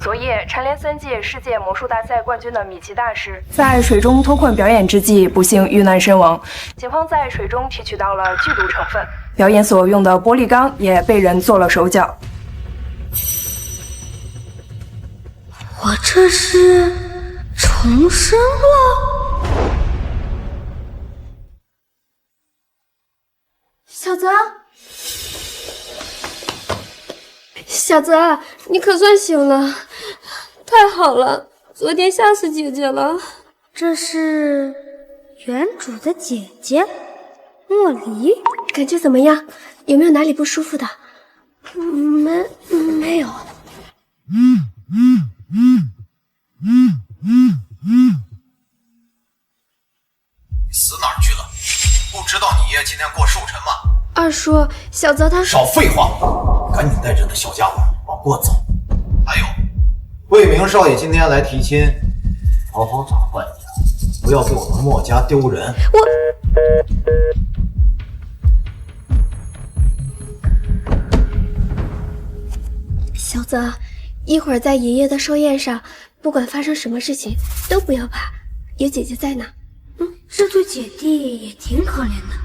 昨夜蝉联3届世界魔术大赛冠军的米奇大师，在水中脱困表演之际，不幸遇难身亡。警方在水中提取到了剧毒成分，表演所用的玻璃缸也被人做了手脚。我这是重生了？小泽，小泽，你可算醒了，太好了！昨天吓死姐姐了。这是原主的姐姐莫离，感觉怎么样？有没有哪里不舒服的？没有。你死哪儿去了？不知道你爷今天过寿辰吗？二叔，小泽他……少废话，赶紧带着那小家伙往过走。还有，魏明少爷今天来提亲，好好打扮一下，不要给我们墨家丢人。小泽，一会儿在爷爷的寿宴上，不管发生什么事情都不要怕，有姐姐在呢。这对姐弟也挺可怜的，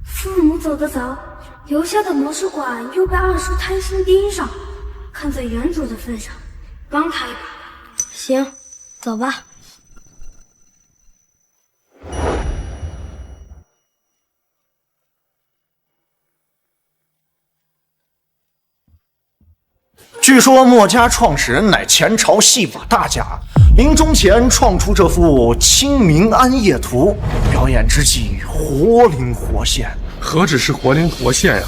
父母走得早，留下的魔术馆又被二叔贪心盯上，看在原主的份上，帮他一把。行，走吧。据说墨家创始人乃前朝戏法大家，临终前创出这幅《清明安夜图》，表演之际活灵活现。何止是活灵活现呀！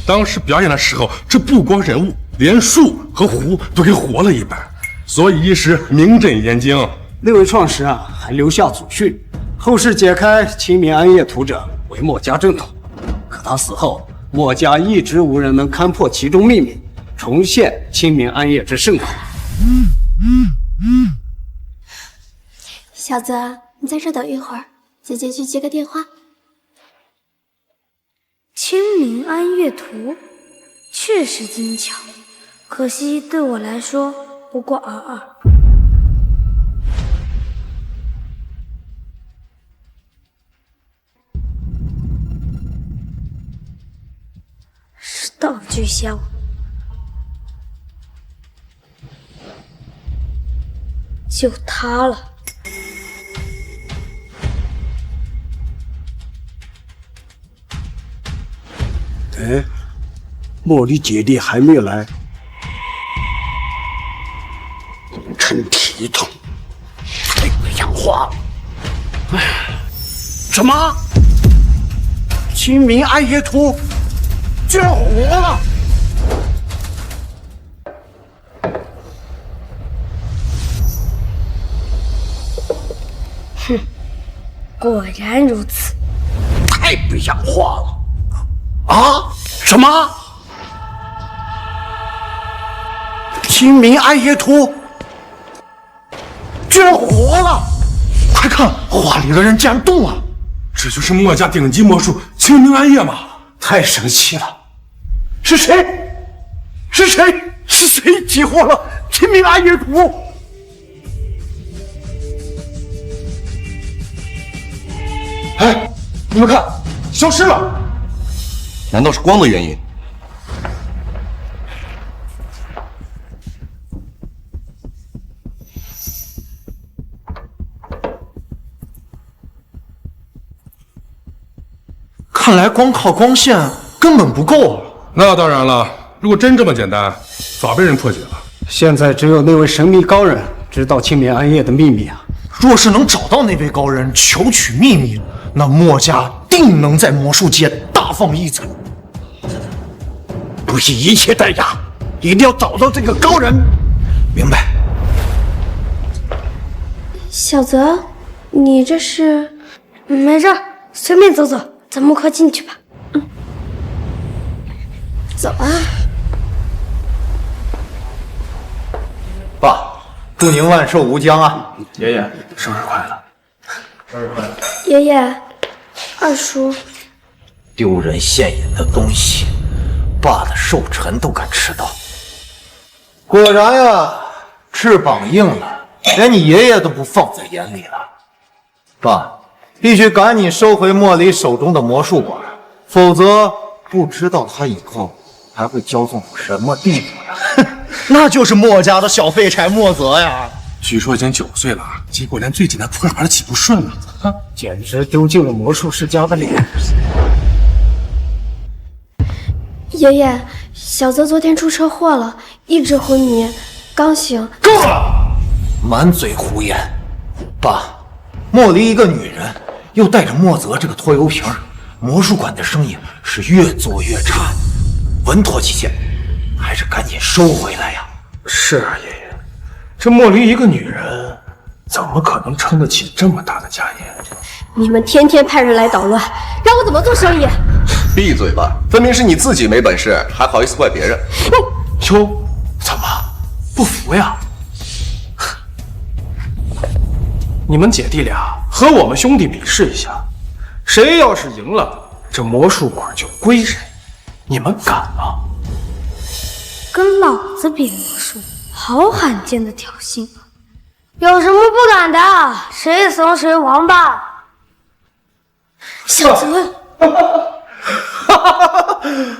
当时表演的时候，这不光人物，连树和湖都给活了一般，所以一时名震燕京。那位创始人还留下祖训，后世解开《清明安夜图》者为墨家正统。可他死后，墨家一直无人能勘破其中秘密，重现清明安夜之盛况。小泽，你在这等一会儿，姐姐去接个电话。清明安夜图确实精巧，可惜对我来说不过尔尔。是道具箱。就它了。哎，茉莉姐弟还没来，真体统，太不像话了！哎，什么？清明暗夜图居然活了！哼，果然如此，太不像话了！啊？什么？清明暗夜图居然活了！快看，画里的人竟然动了！这就是墨家顶级魔术清明暗夜吗？太神奇了！是谁？是谁？是谁激活了清明暗夜图？哎，你们看，消失了！难道是光的原因？看来光靠光线根本不够啊！那当然了，如果真这么简单，早被人破解了。现在只有那位神秘高人知道清明暗夜的秘密啊！若是能找到那位高人，求取秘密，那墨家定能在魔术界大放异彩。不惜一切代价，一定要找到这个高人。明白。小泽，你这是？没事，随便走走，咱们快进去吧。走啊。爸，祝您万寿无疆啊！爷爷，生日快乐！生日快乐！爷爷，二叔，丢人现眼的东西，爸的寿辰都敢迟到。果然呀，翅膀硬了，连你爷爷都不放在眼里了。爸，必须赶紧收回莫离手中的魔术馆，否则不知道他以后还会骄纵到什么地步呢？那就是莫家的小废柴莫泽呀！据说已经9岁了，结果连最简单扑克牌都起不顺了，简直丢尽了魔术世家的脸。爷爷，小泽昨天出车祸了，一直昏迷，刚醒。够了，满嘴胡言！爸，莫离一个女人，又带着莫泽这个拖油瓶，魔术馆的生意是越做越差，稳妥起见，还是赶紧收回来呀！是啊，爷爷，这莫离一个女人，怎么可能撑得起这么大的家业？你们天天派人来捣乱，让我怎么做生意？闭嘴吧！分明是你自己没本事，还好意思怪别人？哟，怎么不服呀？你们姐弟俩和我们兄弟比试一下，谁要是赢了，这魔术馆就归谁。你们敢吗？跟老子比魔术，好罕见的挑衅！有什么不敢的？谁怂谁王八！小泽，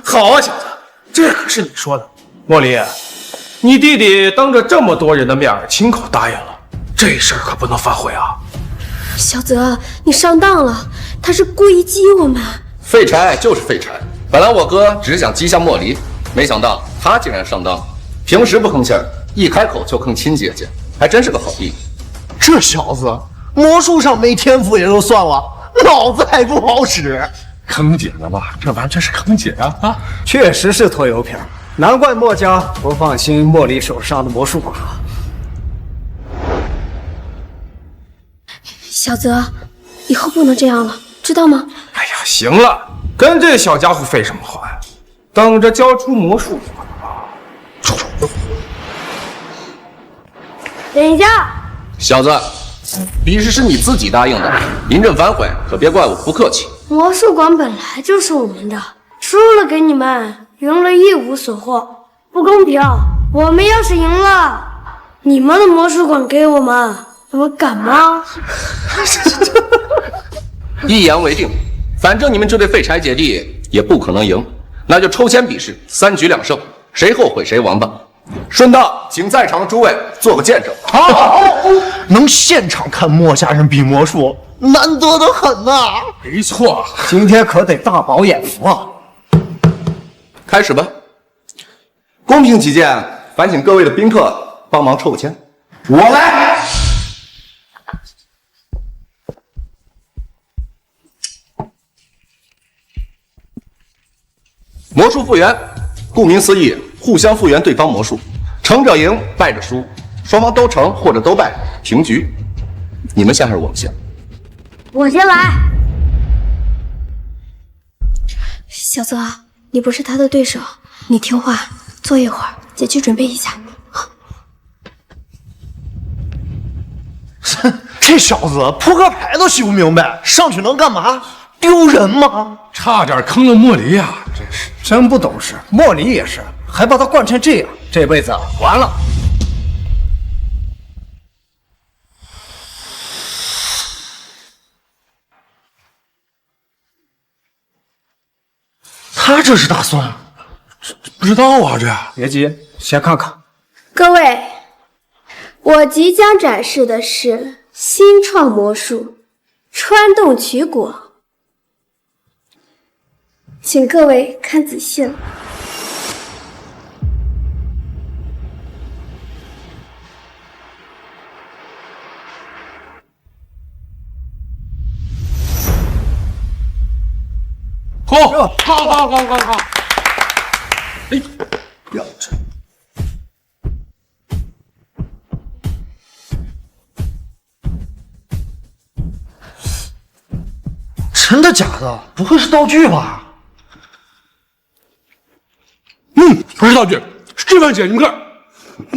好啊，小子，这可是你说的。莫离，你弟弟当着这么多人的面亲口答应了，这事儿可不能反悔啊！小泽，你上当了，他是故意激我们。废柴就是废柴，本来我哥只是想激下莫离，没想到他竟然上当。平时不吭气儿，一开口就坑亲姐姐，还真是个好弟弟。这小子魔术上没天赋也就算了，脑子还不好使。坑姐呢吧？这完全是坑姐呀！啊，确实是拖油瓶，难怪莫家不放心莫离手上的魔术馆啊。小泽，以后不能这样了，知道吗？哎呀，行了，跟这小家伙废什么话呀？等着交出魔术馆吧。等一下，小子，比试是你自己答应的，临阵反悔可别怪我不客气。魔术馆本来就是我们的，输了给你们，赢了一无所获，不公平。我们要是赢了，你们的魔术馆给我们，你们敢吗？一言为定，反正你们这对废柴姐弟也不可能赢，那就抽签比试，3局2胜，谁后悔谁王八。顺道，请在场的诸位做个见证。好，能现场看莫家人比魔术，难得的很呐！没错，今天可得大饱眼福啊！开始吧。公平起见，烦请各位的宾客帮忙抽个签。我来。魔术复原，顾名思义，互相复原对方魔术，成者赢，败者输，双方都成或者都败，平局。你们先还是我们先？我先来。小泽，你不是他的对手，你听话，坐一会儿，姐去准备一下。这小子扑克牌都洗不明白，上去能干嘛？丢人吗？差点坑了莫离呀！真是真不懂事，莫离也是，还把他惯成这样，这辈子完了。他这是打算？不知道啊，这别急，先看看。各位，我即将展示的是新创魔术穿洞取果，请各位看仔细了。好，哎，不要这。真的假的？不会是道具吧？不是道具，示范姐，你们看。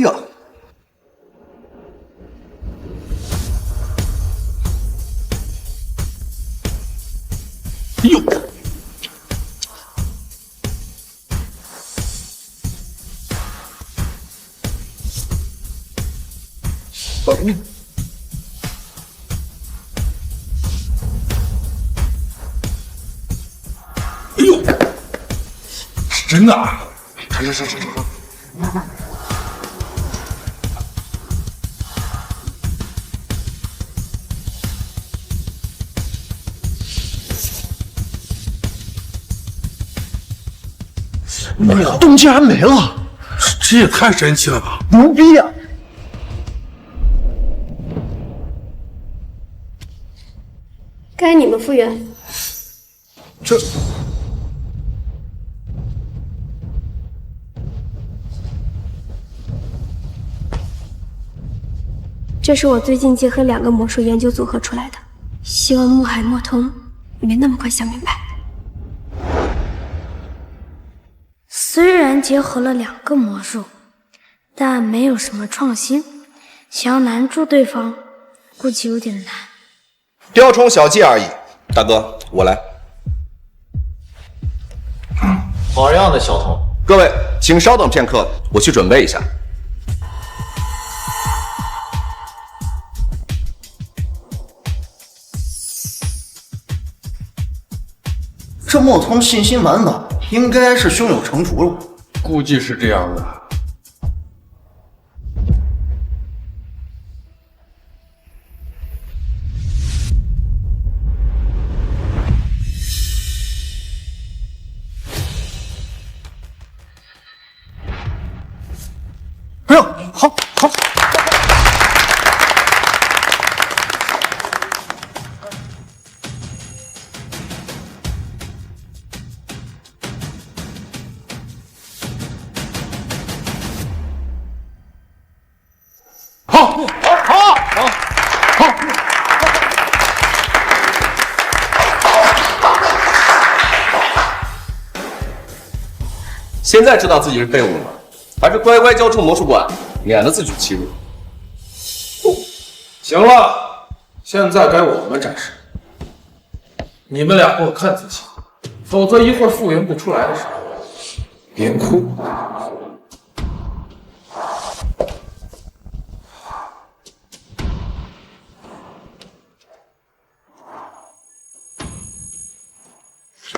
呀，哎呦，是真的啊！是。洞竟然没了，这也太神奇了吧！牛逼呀！该你们复原。这是我最近结合2个魔术研究组合出来的，希望穆海默通没那么快想明白。虽然结合了2个魔术，但没有什么创新，想要难住对方，估计有点难。雕虫小技而已，大哥，我来。好样的，小童！各位，请稍等片刻，我去准备一下。这墨通信心满满，应该是胸有成竹了。估计是这样的。哎呦，好。现在知道自己是废物了吗？还是乖乖交出魔术馆，免得自取其辱。行了，现在该我们展示。你们俩给我看仔细，否则一会儿复原不出来的时候，别哭。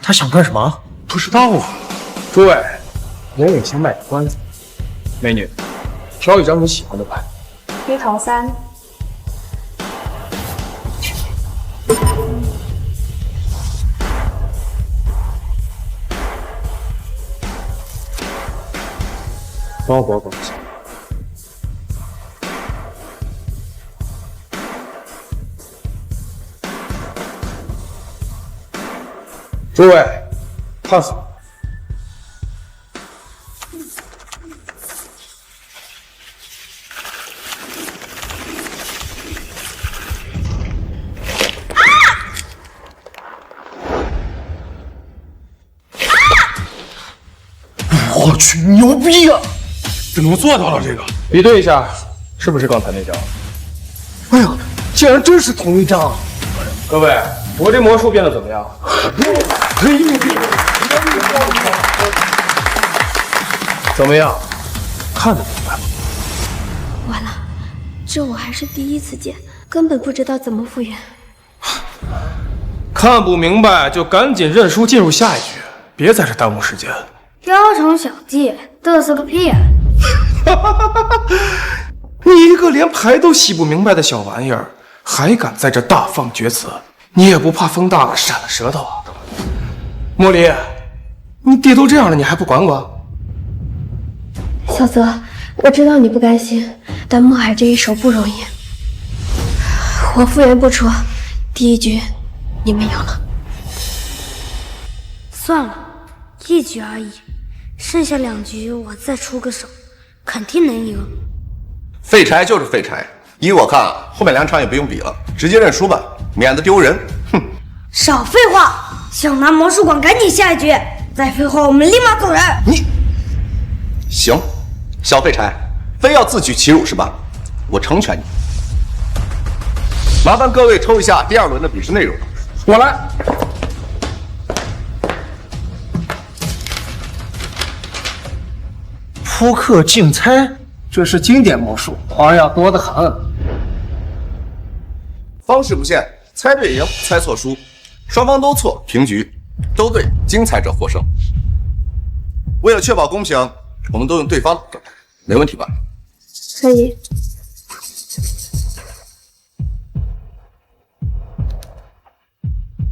他想干什么？不知道啊。诸位，人也先卖个关子。美女，挑一张你喜欢的牌。黑桃3。帮我保一下。诸位，看好。我去，牛逼呀！怎么做到了这个？比对一下，是不是刚才那张？哎呀，竟然真是同一张！各位，我这魔术变得怎么样？怎么样？看得明白吗？完了，这我还是第一次见，根本不知道怎么复原。看不明白就赶紧认输，进入下一局，别在这耽误时间。雕虫小技，嘚瑟个屁啊！你一个连牌都洗不明白的小玩意儿，还敢在这大放厥词？你也不怕风大了闪了舌头啊？茉莉，你弟都这样了，你还不管管？小泽，我知道你不甘心，但墨海这一手不容易。我复原不出，第一局你们赢了。算了，1局而已，剩下2局我再出个手，肯定能赢。废柴就是废柴，依我看，后面2场也不用比了，直接认输吧，免得丢人。哼！少废话，想拿魔术馆赶紧下一局，再废话我们立马走人。你行，小废柴，非要自取其辱是吧？我成全你。麻烦各位抽一下第2轮的比试内容。我来。扑克竞猜，这是经典魔术，花样多得很。方式不限，猜对赢，猜错输，双方都错平局，都对精彩者获胜。为了确保公平，我们都用对方的梗，没问题吧？可以。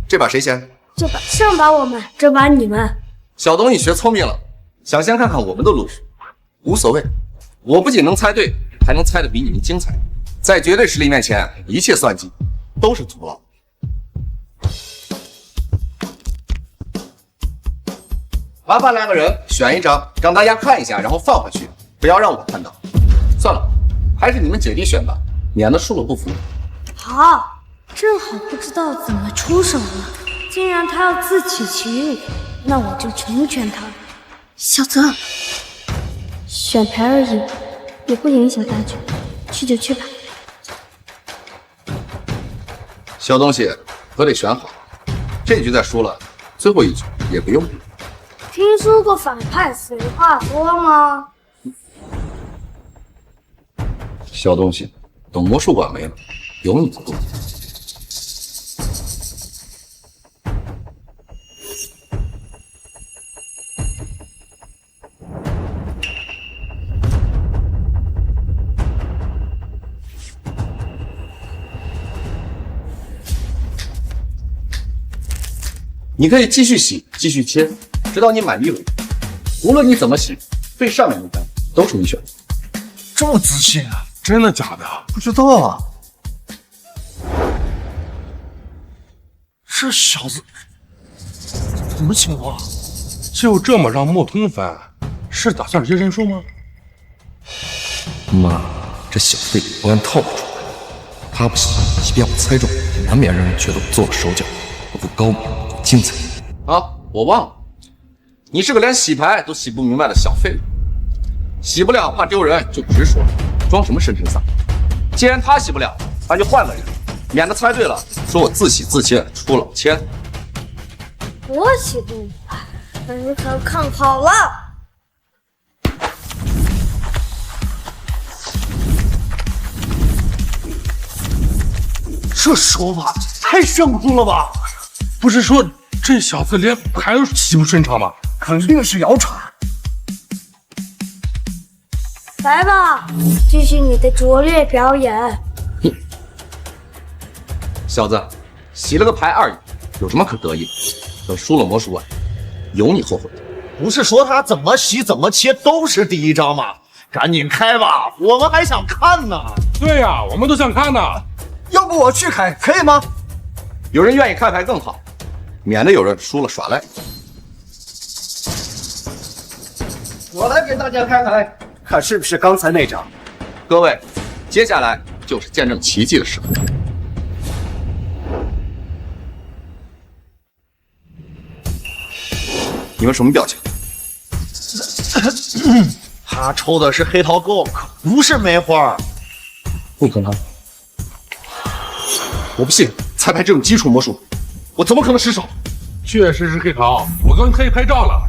这把谁先？这把上把我们，这把你们。小东，你学聪明了，想先看看我们的路数，无所谓。我不仅能猜对，还能猜得比你们精彩。在绝对实力面前，一切算计都是徒劳。麻烦两个人选一张，让大家看一下，然后放回去，不要让我看到。算了，还是你们姐弟选吧，免得输了不服。好，正好不知道怎么出手了，既然他要自取其辱，那我就成全他。小泽，选牌而已，也不影响大局，去就去吧。小东西可得选好，这局再输了，最后一局也不用。听说过反派随话多吗？小东西，等魔术馆没了，有你的路。你可以继续洗，继续切，直到你满意为止。无论你怎么洗，最上面那张都是你选的。这么自信啊？真的假的？不知道啊。这小子什么情况？就这么让莫通翻，是打算接人数吗？妈，这小废物不按套路出牌，他不行，即便我猜中，也难免让人觉得我做了手脚，不够高明，不够精彩。啊，我忘了，你是个连洗牌都洗不明白的小废物，洗不了怕丢人就直说，装什么深沉嗓？既然他洗不了，那就换个人，免得猜对了说我自洗自切出老千。我洗不明白，那你可看好了。这手法太生不住了吧？不是说这小子连牌都洗不顺畅吗？肯定是谣传。来吧，继续你的拙劣表演。小子，洗了个牌而已，有什么可得意的？等输了魔术馆，有你后悔的。不是说他怎么洗怎么切都是第一招吗？赶紧开吧，我们还想看呢。对呀，我们都想看呢。要不我去开，可以吗？有人愿意开牌更好，免得有人输了耍赖。我来给大家开牌，看是不是刚才那张。各位，接下来就是见证奇迹的时候。你们什么表情？他抽的是黑桃够，可不是梅花。不可能！我不信，猜牌这种基础魔术，我怎么可能失手？确实是黑桃，我刚可以拍照了。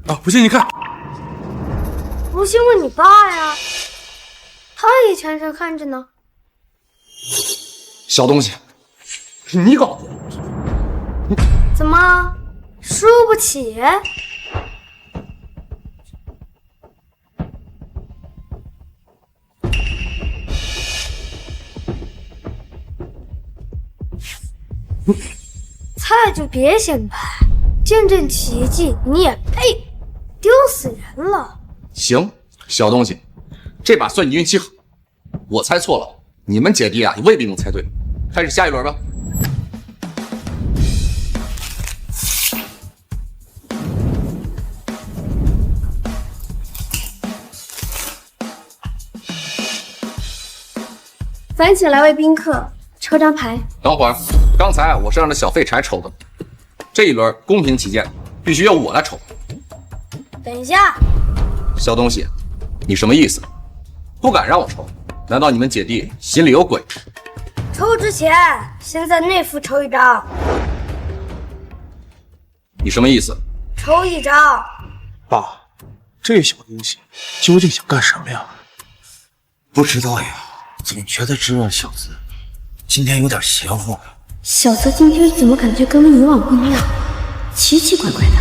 啊，不信你看。不信问你爸呀，他也全程看着呢。小东西，是你搞的。怎么输不起？菜就别显摆，见证奇迹你也配？丢死人了！行，小东西，这把算你运气好，我猜错了，你们姐弟啊也未必能猜对。开始下一轮吧。樊姐来为宾客抽张牌。等会儿，刚才我是让这小废柴抽的，这一轮公平起见，必须由我来抽。等一下，小东西，你什么意思？不敢让我抽？难道你们姐弟心里有鬼？抽之前先在内府抽一张。你什么意思？抽一张。爸，这小东西究竟想干什么呀？不知道呀。总觉得这小子今天有点邪乎。小泽今天怎么感觉跟以往不一样，奇奇怪怪的。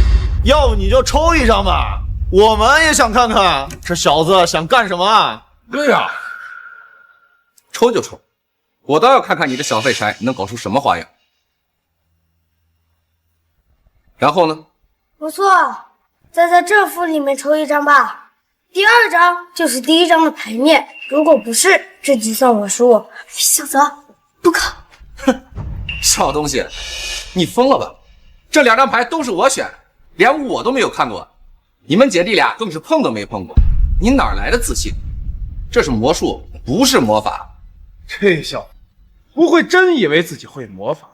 要不你就抽一张吧，我们也想看看这小子想干什么啊！对呀，抽就抽，我倒要看看你的小废柴能搞出什么花样。然后呢？不错，再在这副里面抽一张吧。第2张就是第1张的牌面，如果不是，这局算我输。小泽，不可！哼，小东西，你疯了吧？这2张牌都是我选，连我都没有看过，你们姐弟俩更是碰都没碰过，你哪来的自信？这是魔术，不是魔法。这小子不会真以为自己会魔法，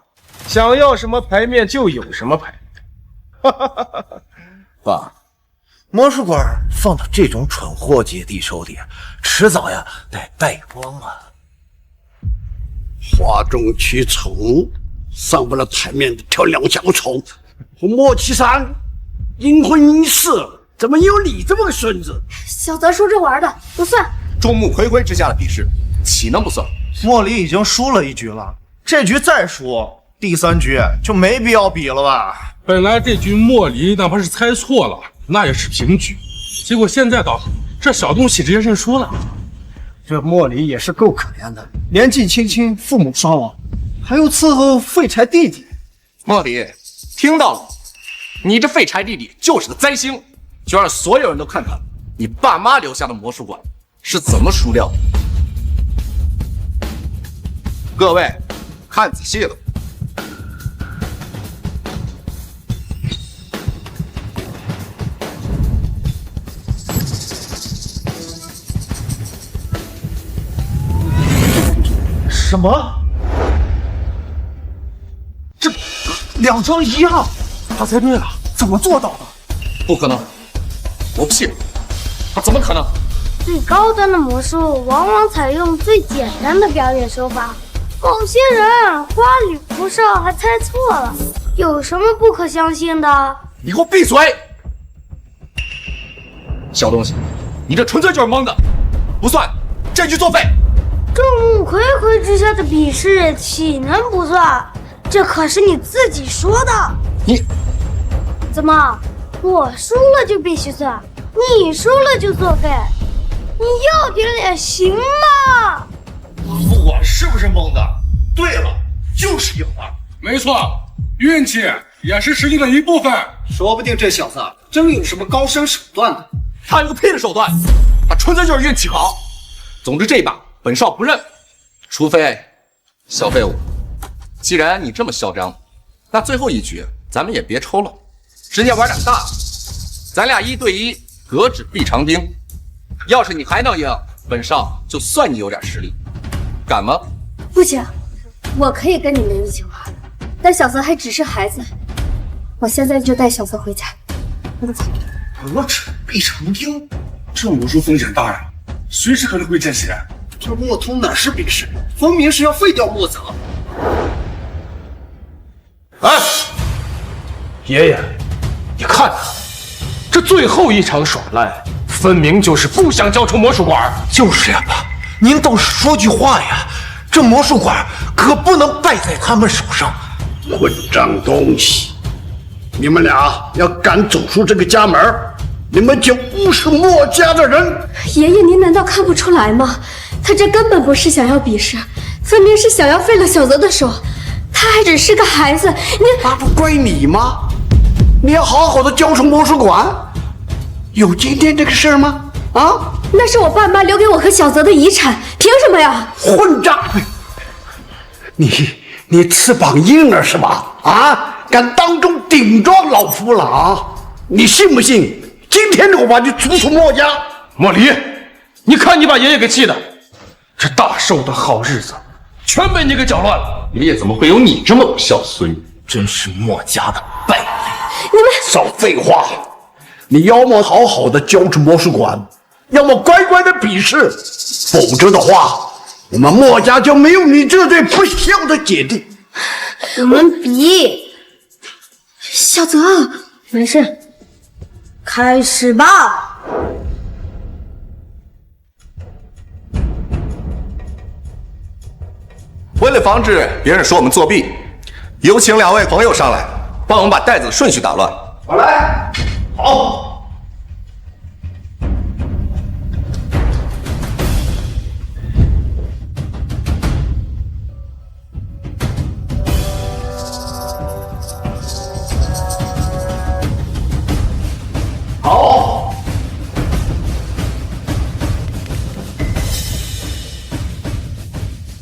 想要什么牌面就有什么牌面。爸，魔术馆放到这种蠢货姐弟手里，迟早呀得败光啊！哗众取宠，上不了台面的跳梁小丑，和莫七三阴婚阴事，怎么有你这么个孙子？小泽说着玩的，不算。众目睽睽之下的比试，岂能不算？莫离已经输了1局了，这局再输，第3局就没必要比了吧？本来这局莫离哪怕是猜错了，那也是平局。结果现在倒这小东西直接认输了。这莫离也是够可怜的，年纪轻轻，父母双亡，还要伺候废柴弟弟。莫离，听到了，你这废柴弟弟就是个灾星，就让所有人都看看你爸妈留下的魔术馆是怎么输掉的。各位，看仔细了。什么？这2张一样？他猜对了，怎么做到的？不可能，我不信，他怎么可能？最高端的魔术往往采用最简单的表演手法，某些人花里胡哨还猜错了，有什么不可相信的？你给我闭嘴！小东西，你这纯粹就是蒙的，不算，这局作废。众目睽睽之下的比试岂能不算？这可是你自己说的。你怎么，我输了就必须算，你输了就作废？你要点脸行吗？不管是不是蒙的，对了，就是赢了。没错，运气也是实力的一部分。说不定这小子真有什么高深手段呢。他有个屁的手段，他纯粹就是运气好。总之这一把本少不认，除非小废物。既然你这么嚣张，那最后一局咱们也别抽了，直接玩点大的。咱俩1对1，革纸必长兵。要是你还能赢，本少就算你有点实力，敢吗？不行，我可以跟你们一起玩，但小泽还只是孩子。我现在就带小泽回家。革纸必长兵，这魔术风险大呀，随时可能会见血。这墨通哪是比试，分明是要废掉墨泽。哎，爷爷，你看他，这最后一场耍赖，分明就是不想交出魔术馆。就是呀，爸，您倒是说句话呀！这魔术馆可不能败在他们手上。混账东西！你们俩要敢走出这个家门，你们就不是墨家的人。爷爷，您难道看不出来吗？他这根本不是想要比试，分明是想要废了小泽的手。他还只是个孩子，那不怪你吗？你要好好的交出魔术馆，有今天这个事儿吗？啊？那是我爸妈留给我和小泽的遗产，凭什么呀？混账！你翅膀硬了是吧？啊，敢当众顶撞老夫了啊？你信不信？今天我把你逐出墨家！莫离，你看你把爷爷给气的，这大寿的好日子全被你给搅乱了。爷爷怎么会有你这么不孝孙女？真是墨家的败类！你们少废话！你要么好好的交出魔术馆，要么乖乖的比试，否则的话，我们墨家就没有你这对不孝的姐弟。我们比。小泽，没事，开始吧。为了防止别人说我们作弊，有请2位朋友上来，帮我们把袋子顺序打乱。我来。好。好。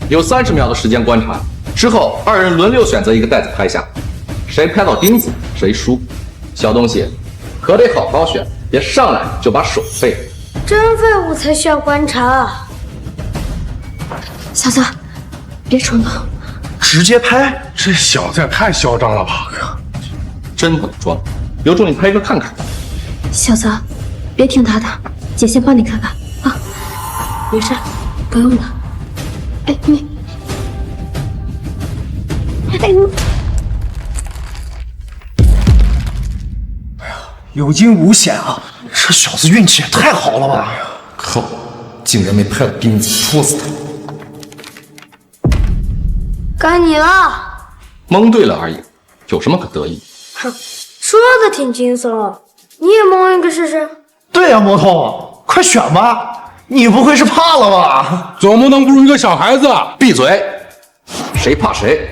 有30秒的时间观察，之后2人轮流选择一个袋子拍下，谁拍到钉子谁输。小东西，可得好好选，别上来就把手废了。真废物才需要观察。小子，别冲动，直接拍，这小子也太嚣张了吧！真不能装，有种你拍一个看看。小子，别听他的，姐先帮你看看啊。没事，不用了。哎，你，哎你。有惊无险啊！这小子运气也太好了吧！靠，竟然没拍到钉子，戳死他！该你了。蒙对了而已，有什么可得意？哼，说的挺惊悚，你也蒙一个试试？对呀，魔童，快选吧！你不会是怕了吧？总不能不如一个小孩子。闭嘴！谁怕谁？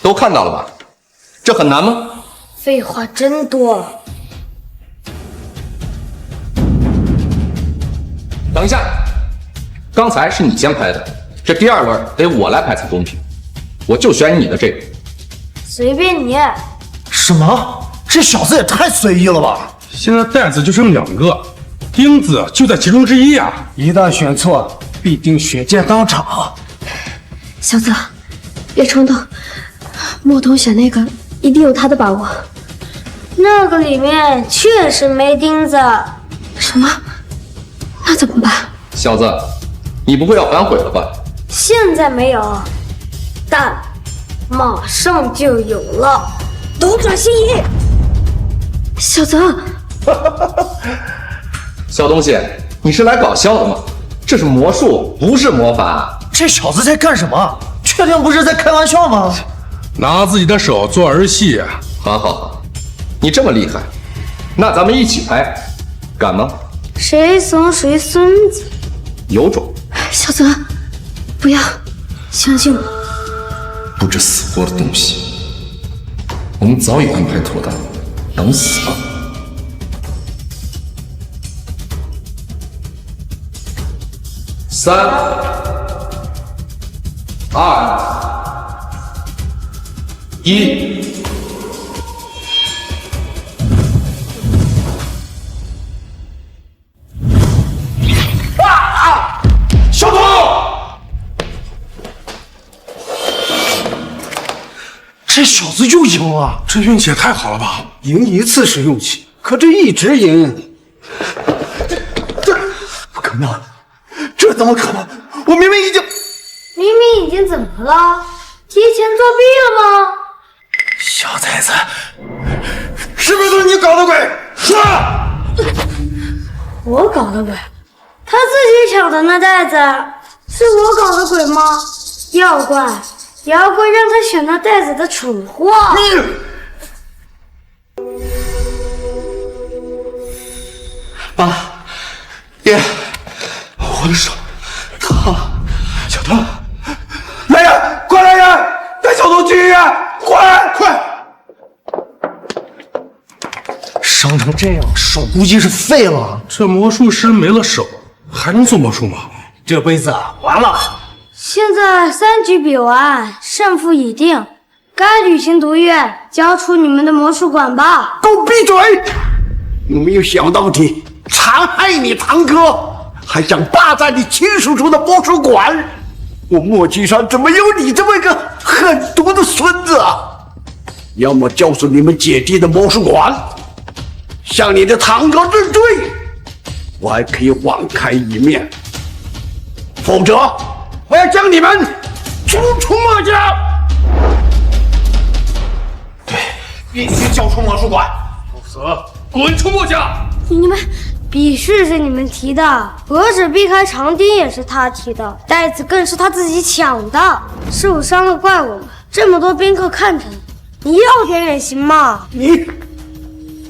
都看到了吧？这很难吗？废话真多。等一下，刚才是你先拍的，这第2轮得我来拍才公平。我就选你的这个。随便你。什么？这小子也太随意了吧！现在袋子就剩2个，钉子就在其中之一啊！一旦选错，必定血溅当场。小子，别冲动，莫童选那个一定有他的把握。那个里面确实没钉子。什么？那怎么办？小子，你不会要反悔了吧？现在没有，但马上就有了。斗转星移。小子，小东西，你是来搞笑的吗？这是魔术，不是魔法。这小子在干什么？确定不是在开玩笑吗？拿自己的手做儿戏。好好好，你这么厉害，那咱们一起拍，敢吗？谁怂谁孙子。有种。小子，不要，相信我。不知死活的东西，我们早已安排妥当，等死吧。3、2、1。小童，这小子又赢了，这运气也太好了吧！赢一次是运气，可这一直赢，这不可能，这怎么可能？我明明已经怎么了？提前作弊了吗？小崽子，是不是都是你搞的鬼？说！我搞的鬼？他自己抢的那袋子，是我搞的鬼吗？要怪让他选那袋子的蠢货。爸，爹，我的手烫了。小童，来人，快来人，带小童去医院，快！伤成这样，手估计是废了。这魔术师没了手，还能做魔术吗？这辈子完了。现在3局比完，胜负已定，该履行毒约，交出你们的魔术馆吧。给我闭嘴！有没有想到底残害你堂哥，还想霸占你亲叔叔的魔术馆？我墨迹山怎么有你这么一个狠毒的孙子啊？要么交出你们姐弟的魔术馆，向你的堂哥认罪，我还可以网开一面；否则，我要将你们全交出墨家！对，必须交出魔术馆，否则滚出墨家！你们比序是你们提的，何止避开长钉也是他提的，袋子更是他自己抢的，受伤了怪我们。这么多宾客看着你，你要点远行吗？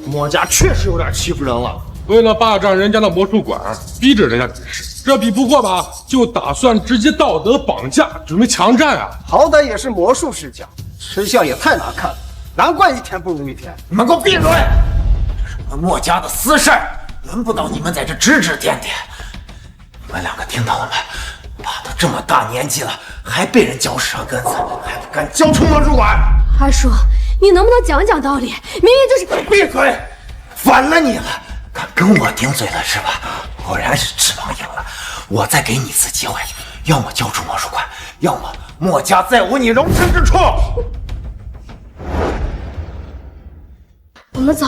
墨家确实有点欺负人了。为了霸占人家的魔术馆，逼着人家比试，这比不过吧，就打算直接道德绑架，准备强占啊！好歹也是魔术世家，吃相也太难看了，难怪一天不如一天。你们给我闭嘴！这是我们墨家的私事儿，轮不到你们在这指指点点。你们两个听到了没？爸都这么大年纪了，还被人嚼舌根子，还不敢交出魔术馆！阿叔，你能不能讲讲道理？明明就是闭嘴！反了你了，敢跟我顶嘴了是吧？果然是翅膀硬了。我再给你一次机会，要么交出魔术馆，要么墨家再无你容身之处。我们走，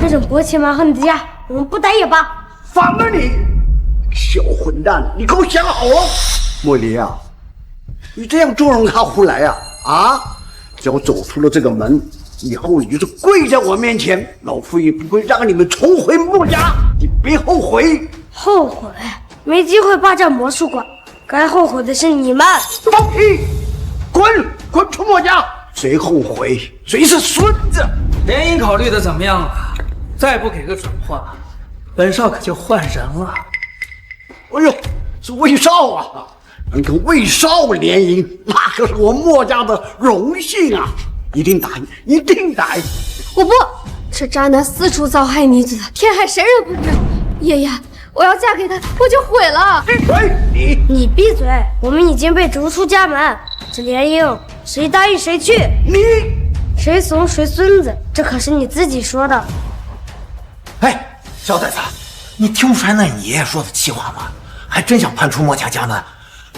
这种薄情蛮横的家，我们不待也罢。反了你！小混蛋，你给我想好了！莫离啊，你这样纵容他胡来啊？啊！只要走出了这个门，以后你就是跪在我面前，老夫也不会让你们重回墨家，你别后悔。后悔？没机会霸占魔术馆，该后悔的是你们。放屁！滚出墨家！谁后悔谁是孙子。联姻考虑的怎么样了？再不给个准话，本少可就换人了。哎呦，是魏少啊！能跟魏少联姻，那可是我墨家的荣幸啊！一定答应，一定答应！我不，这渣男四处糟害女子，天海谁人不知？爷爷，我要嫁给他，我就毁了！闭嘴！你闭嘴！我们已经被逐出家门，这联姻谁答应谁去？谁怂谁孙子，这可是你自己说的。哎，小崽子，你听不出来那是你爷爷说的气话吗？还真想叛出墨家家门？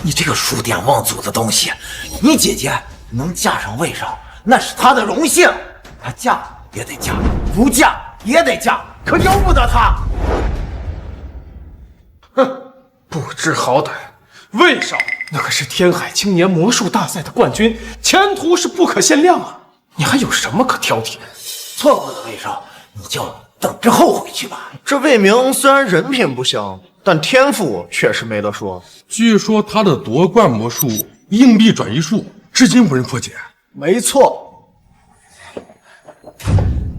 你这个书典忘祖的东西！你姐姐能嫁上魏少，那是她的荣幸，她嫁也得嫁，不嫁也得嫁，可由不得她。哼，不知好歹，魏少那可是天海青年魔术大赛的冠军，前途是不可限量啊！你还有什么可挑剔的？错过了魏少，你就等着后悔去吧。这魏明虽然人品不行，但天赋确实没得说。据说他的夺冠魔术硬币转移术至今无人破解。没错，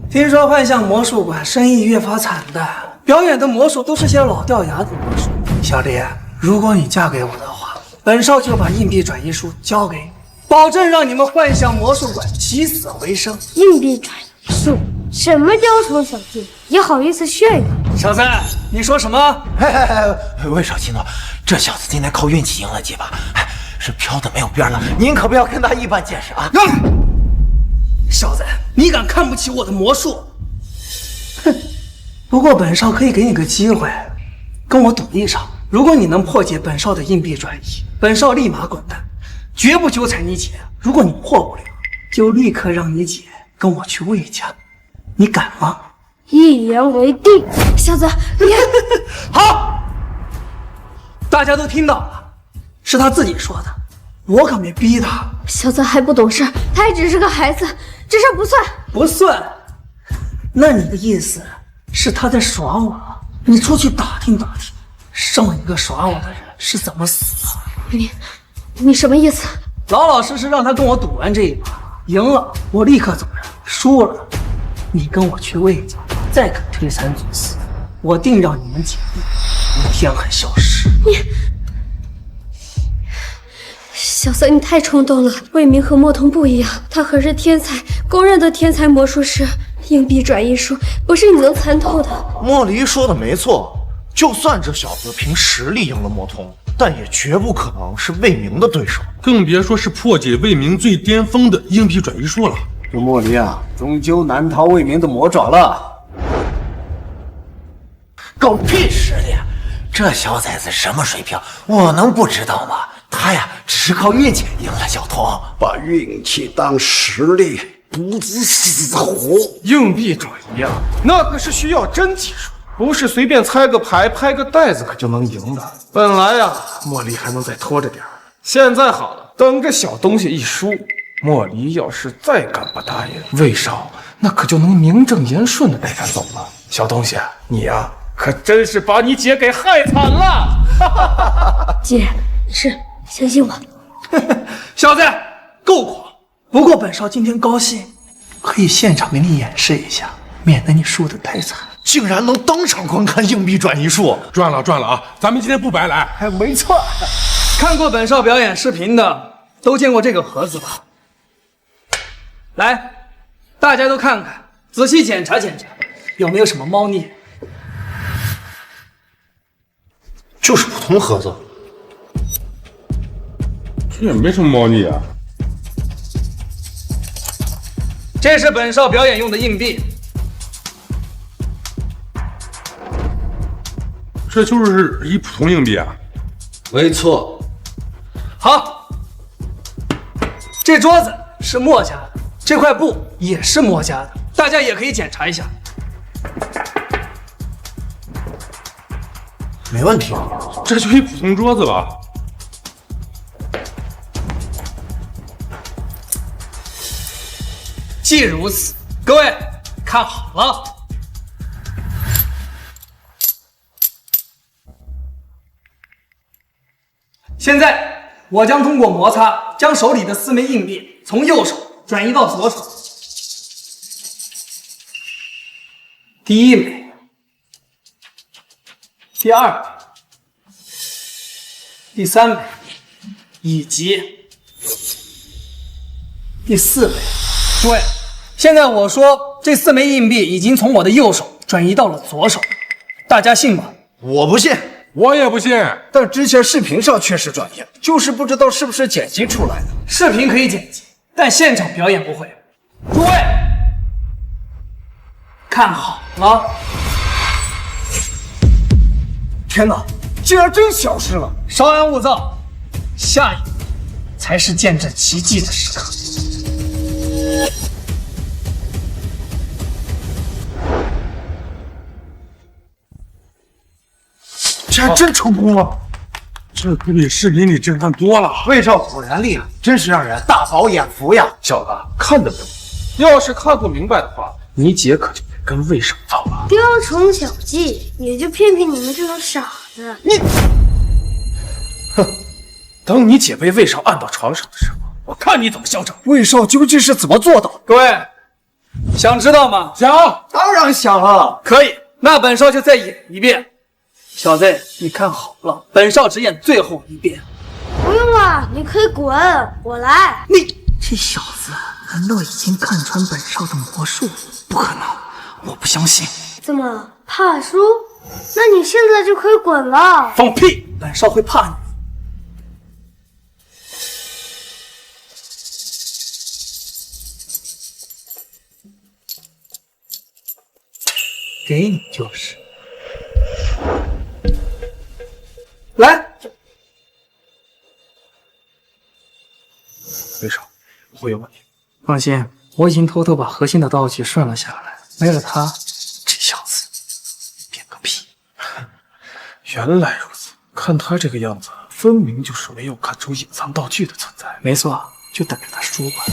听说幻象魔术馆生意越发惨淡，表演的魔术都是些老掉牙的魔术。小李，如果你嫁给我的话，本少就把硬币转移术交给你，保证让你们幻象魔术馆起死回生。硬币转移术？什么雕虫小技，也好意思炫耀？小子，你说什么？魏少奇诺，这小子今天靠运气赢了几把，是飘的没有边了。您可不要跟他一般见识啊！小子，你敢看不起我的魔术？哼！不过本少可以给你个机会，跟我赌一场。如果你能破解本少的硬币转移，本少立马滚蛋，绝不纠缠你姐。如果你破不了，就立刻让你姐跟我去魏家。你敢吗？一言为定。小子，你好，大家都听到了，是他自己说的，我可没逼他。小子还不懂事，他还只是个孩子，这事不算。不算？那你的意思是他在耍我？你出去打听打听，上一个耍我的人是怎么死的？你什么意思？老老实实让他跟我赌完这一把，赢了我立刻走人，输了你跟我去魏家，再敢推三阻四，我定让你们姐弟无天海消失。小三，你太冲动了。魏明和莫童不一样，他可是天才，公认的天才魔术师。硬币转移术不是你能参透的。莫离说的没错，就算这小子凭实力赢了莫童，但也绝不可能是魏明的对手，更别说是破解魏明最巅峰的硬币转移术了。这莫离啊，终究难逃魏明的魔爪了。狗屁实力！这小崽子什么水平，我能不知道吗？他呀，只是靠运气赢了小童，把运气当实力，不知死活。硬币转移啊，那可是需要真技术，不是随便猜个牌、拍个袋子可就能赢的。本来呀，莫离还能再拖着点儿，现在好了，等这小东西一输，莫离要是再敢不答应，魏少那可就能名正言顺的带他走了。小东西，你呀，可真是把你姐给害惨了。姐，是相信我。小子，够狂！不过本少今天高兴，可以现场给你演示一下，免得你输得太惨。竟然能当场观看硬币转移术，赚了啊！咱们今天不白来。没错，看过本少表演视频的都见过这个盒子吧？来，大家都看看，仔细检查检查，有没有什么猫腻？就是普通盒子，这也没什么猫腻啊。这是本少表演用的硬币。这就是一普通硬币啊？没错。好，这桌子是墨家的，这块布也是墨家的，大家也可以检查一下。没问题。这就一普通桌子吧？既如此，各位看好了。现在我将通过摩擦，将手里的4枚硬币从右手转移到左手。第1枚，第2枚，第3枚，以及第4枚。诸位，现在我说这4枚硬币已经从我的右手转移到了左手，大家信吗？我不信。我也不信，但之前视频上确实转移了，就是不知道是不是剪辑出来的。视频可以剪辑，但现场表演不会。诸位，看好了！天哪，竟然真消失了！稍安勿躁，下一步才是见证奇迹的时刻。这还真成功了，这可比视频里震撼多了。魏少果然厉害，真是让人大饱眼福呀！小子，看得明白，要是看不明白的话，你姐可就得跟魏少造了。雕虫小技，也就骗骗你们这种傻子。你，哼！等你姐被魏少按到床上的时候，我看你怎么嚣张。魏少究竟是怎么做到的？各位，想知道吗？想，当然想了。可以，那本少就再演一遍。小子，你看好了，本少只演最后一遍。不用了，你可以滚，我来。你这小子难道已经看穿本少的魔术？不可能，我不相信。怎么怕输？那你现在就可以滚了。放屁！本少会怕你。给你就是。来，魏少，不会有问题。放心，我已经偷偷把核心的道具顺了下来。没了它，这小子变个屁！原来如此，看他这个样子，分明就是没有看出隐藏道具的存在。没错，就等着他输吧。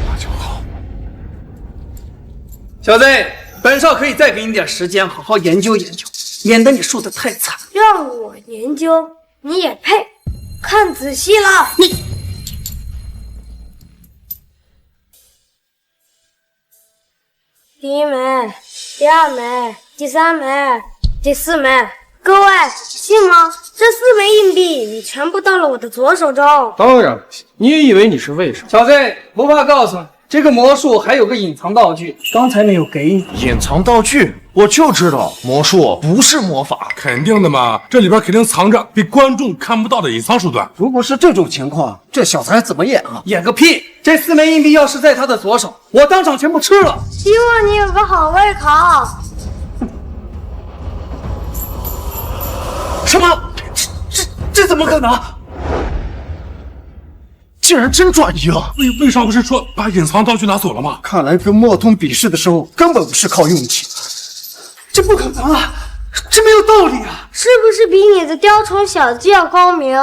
那就好。小子，本少可以再给你点时间，好好研究研究，免得你输得太惨。让我研究，你也配？看仔细了，你第1枚，第2枚，第3枚，第4枚。各位信吗？这4枚硬币你全部到了我的左手中。当然不信，你也以为你是魏少？小子，不怕告诉你，这个魔术还有个隐藏道具，刚才没有给你。隐藏道具，我就知道魔术不是魔法。肯定的嘛，这里边肯定藏着比观众看不到的隐藏手段。如果是这种情况，这小子还怎么演啊？演个屁！这4枚硬币要是在他的左手，我当场全部吃了。希望你有个好胃口。什么？这怎么可能？竟然真转移了！魏少不是说把隐藏道具拿走了吗？看来跟莫通比试的时候根本不是靠运气。这不可能啊！这没有道理啊！是不是比你的雕虫小技要高明？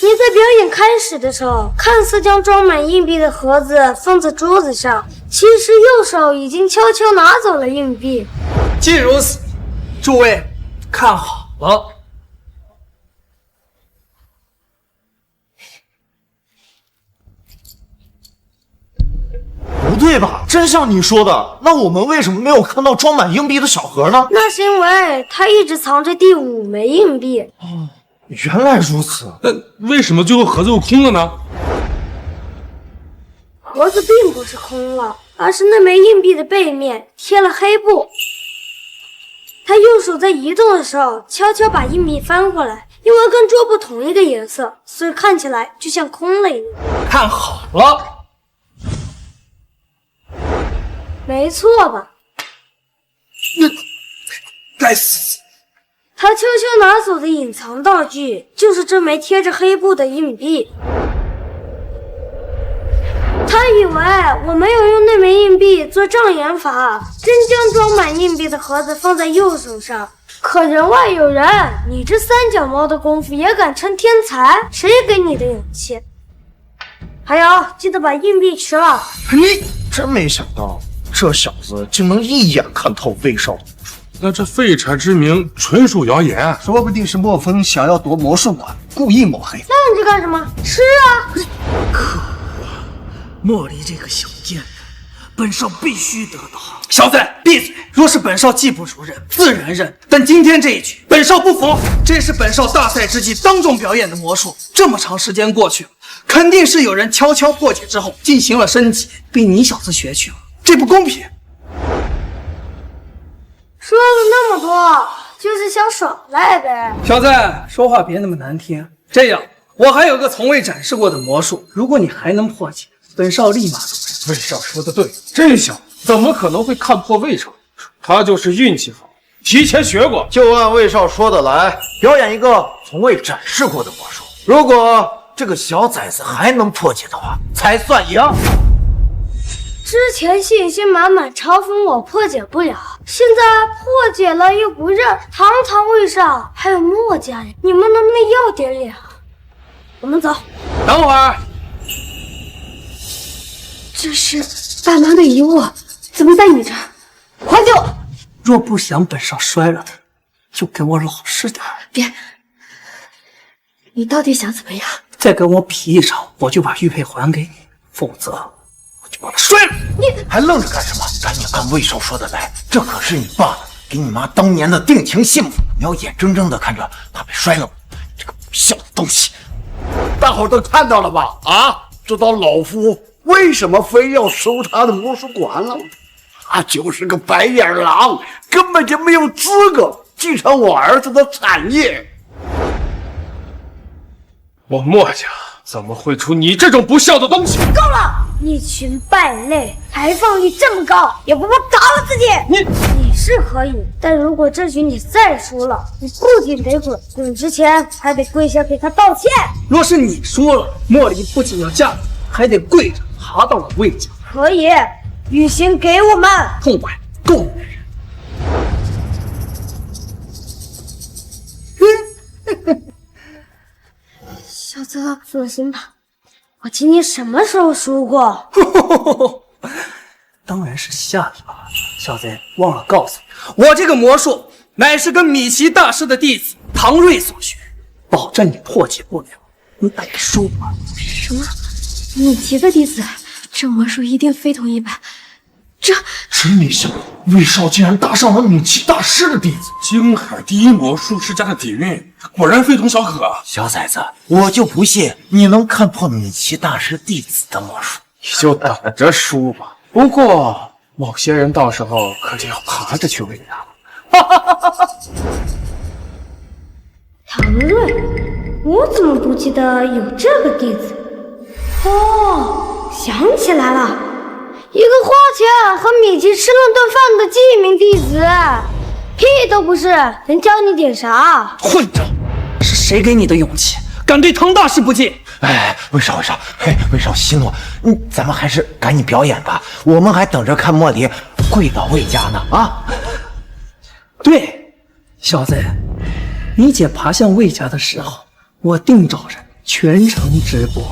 你在表演开始的时候，看似将装满硬币的盒子放在桌子上，其实右手已经悄悄拿走了硬币。既如此，诸位看好了。不对吧？真像你说的，那我们为什么没有看到装满硬币的小盒呢？那是因为他一直藏着第5枚硬币。哦，原来如此。那为什么最后盒子又空了呢？盒子并不是空了，而是那枚硬币的背面贴了黑布。他右手在移动的时候，悄悄把硬币翻过来，因为跟桌布同一个颜色，所以看起来就像空了一样。看好了。没错吧？该死！他悄悄拿走的隐藏道具就是这枚贴着黑布的硬币。他以为我没有用那枚硬币做障眼法，真将装满硬币的盒子放在右手上。可人外有人，你这三脚猫的功夫也敢称天才？谁给你的勇气？还有，记得把硬币吃了。你真没想到。这小子竟能一眼看透魏少的魔术，那这废柴之名纯属谣言，说不定是莫风想要夺魔术馆，故意抹黑。愣着干什么？吃啊！可恶！莫离这个小贱人，本少必须得到。小子，闭嘴！若是本少技不如人，自然认。但今天这一局，本少不服。这是本少大赛之际当众表演的魔术，这么长时间过去了，肯定是有人悄悄破解之后进行了升级，被你小子学去了。这不公平！说了那么多，就是想耍赖呗。小子，说话别那么难听。这样，我还有个从未展示过的魔术，如果你还能破解，本少立马走人。魏少说的对，这小子怎么可能会看破魏少？他就是运气好，提前学过。就按魏少说的来，表演一个从未展示过的魔术。如果这个小崽子还能破解的话，才算赢。之前信心满满嘲讽我破解不了，现在破解了又不认，堂堂魏少还有墨家人，你们能不能要点脸啊？我们走。等会儿，这是爸妈的遗物，怎么在你这儿？还给我！若不想本少摔了他，就给我老实点。别，你到底想怎么样？再跟我比一场，我就把玉佩还给你，否则我就把他摔了。你还愣着干什么？赶紧按魏少说的来，这可是你爸给你妈当年的定情信物，你要眼睁睁的看着他被摔了，这个不孝的东西！大伙都看到了吧？啊，知道老夫为什么非要收他的魔术馆了？他就是个白眼狼，根本就没有资格继承我儿子的产业。我墨家怎么会出你这种不孝的东西？够了！一群败类，排放欲这么高，也不怕打了自己。你是可以，但如果这局你再输了，你不仅得滚，滚之前还得跪下给他道歉。若是你输了，莫离不仅要嫁，还得跪着爬到了魏家。可以，雨欣给我们痛快，够男人。小泽，放心吧，我今天什么时候输过？当然是下一把。小子，忘了告诉你，我这个魔术乃是跟米奇大师的弟子唐睿所学，保证你破解不了，你得输吧。什么？米奇的弟子？这魔术一定非同一般。真没想到，魏少竟然搭上了米奇大师的弟子。京海第一魔术世家的底蕴，果然非同小可啊！小崽子，我就不信你能看破米奇大师弟子的魔术。你就等着输吧。不过，某些人到时候可就要爬着去喂养了。唐睿，我怎么不记得有这个弟子？哦，想起来了。一个花钱和米奇吃了顿饭的记名弟子，屁都不是，能教你点啥？混账！是谁给你的勇气，敢对唐大师不敬？哎，魏少，嘿，魏少息怒，咱们还是赶紧表演吧，我们还等着看莫离跪倒魏家呢啊！对，小子，你姐爬向魏家的时候，我定找人全程直播。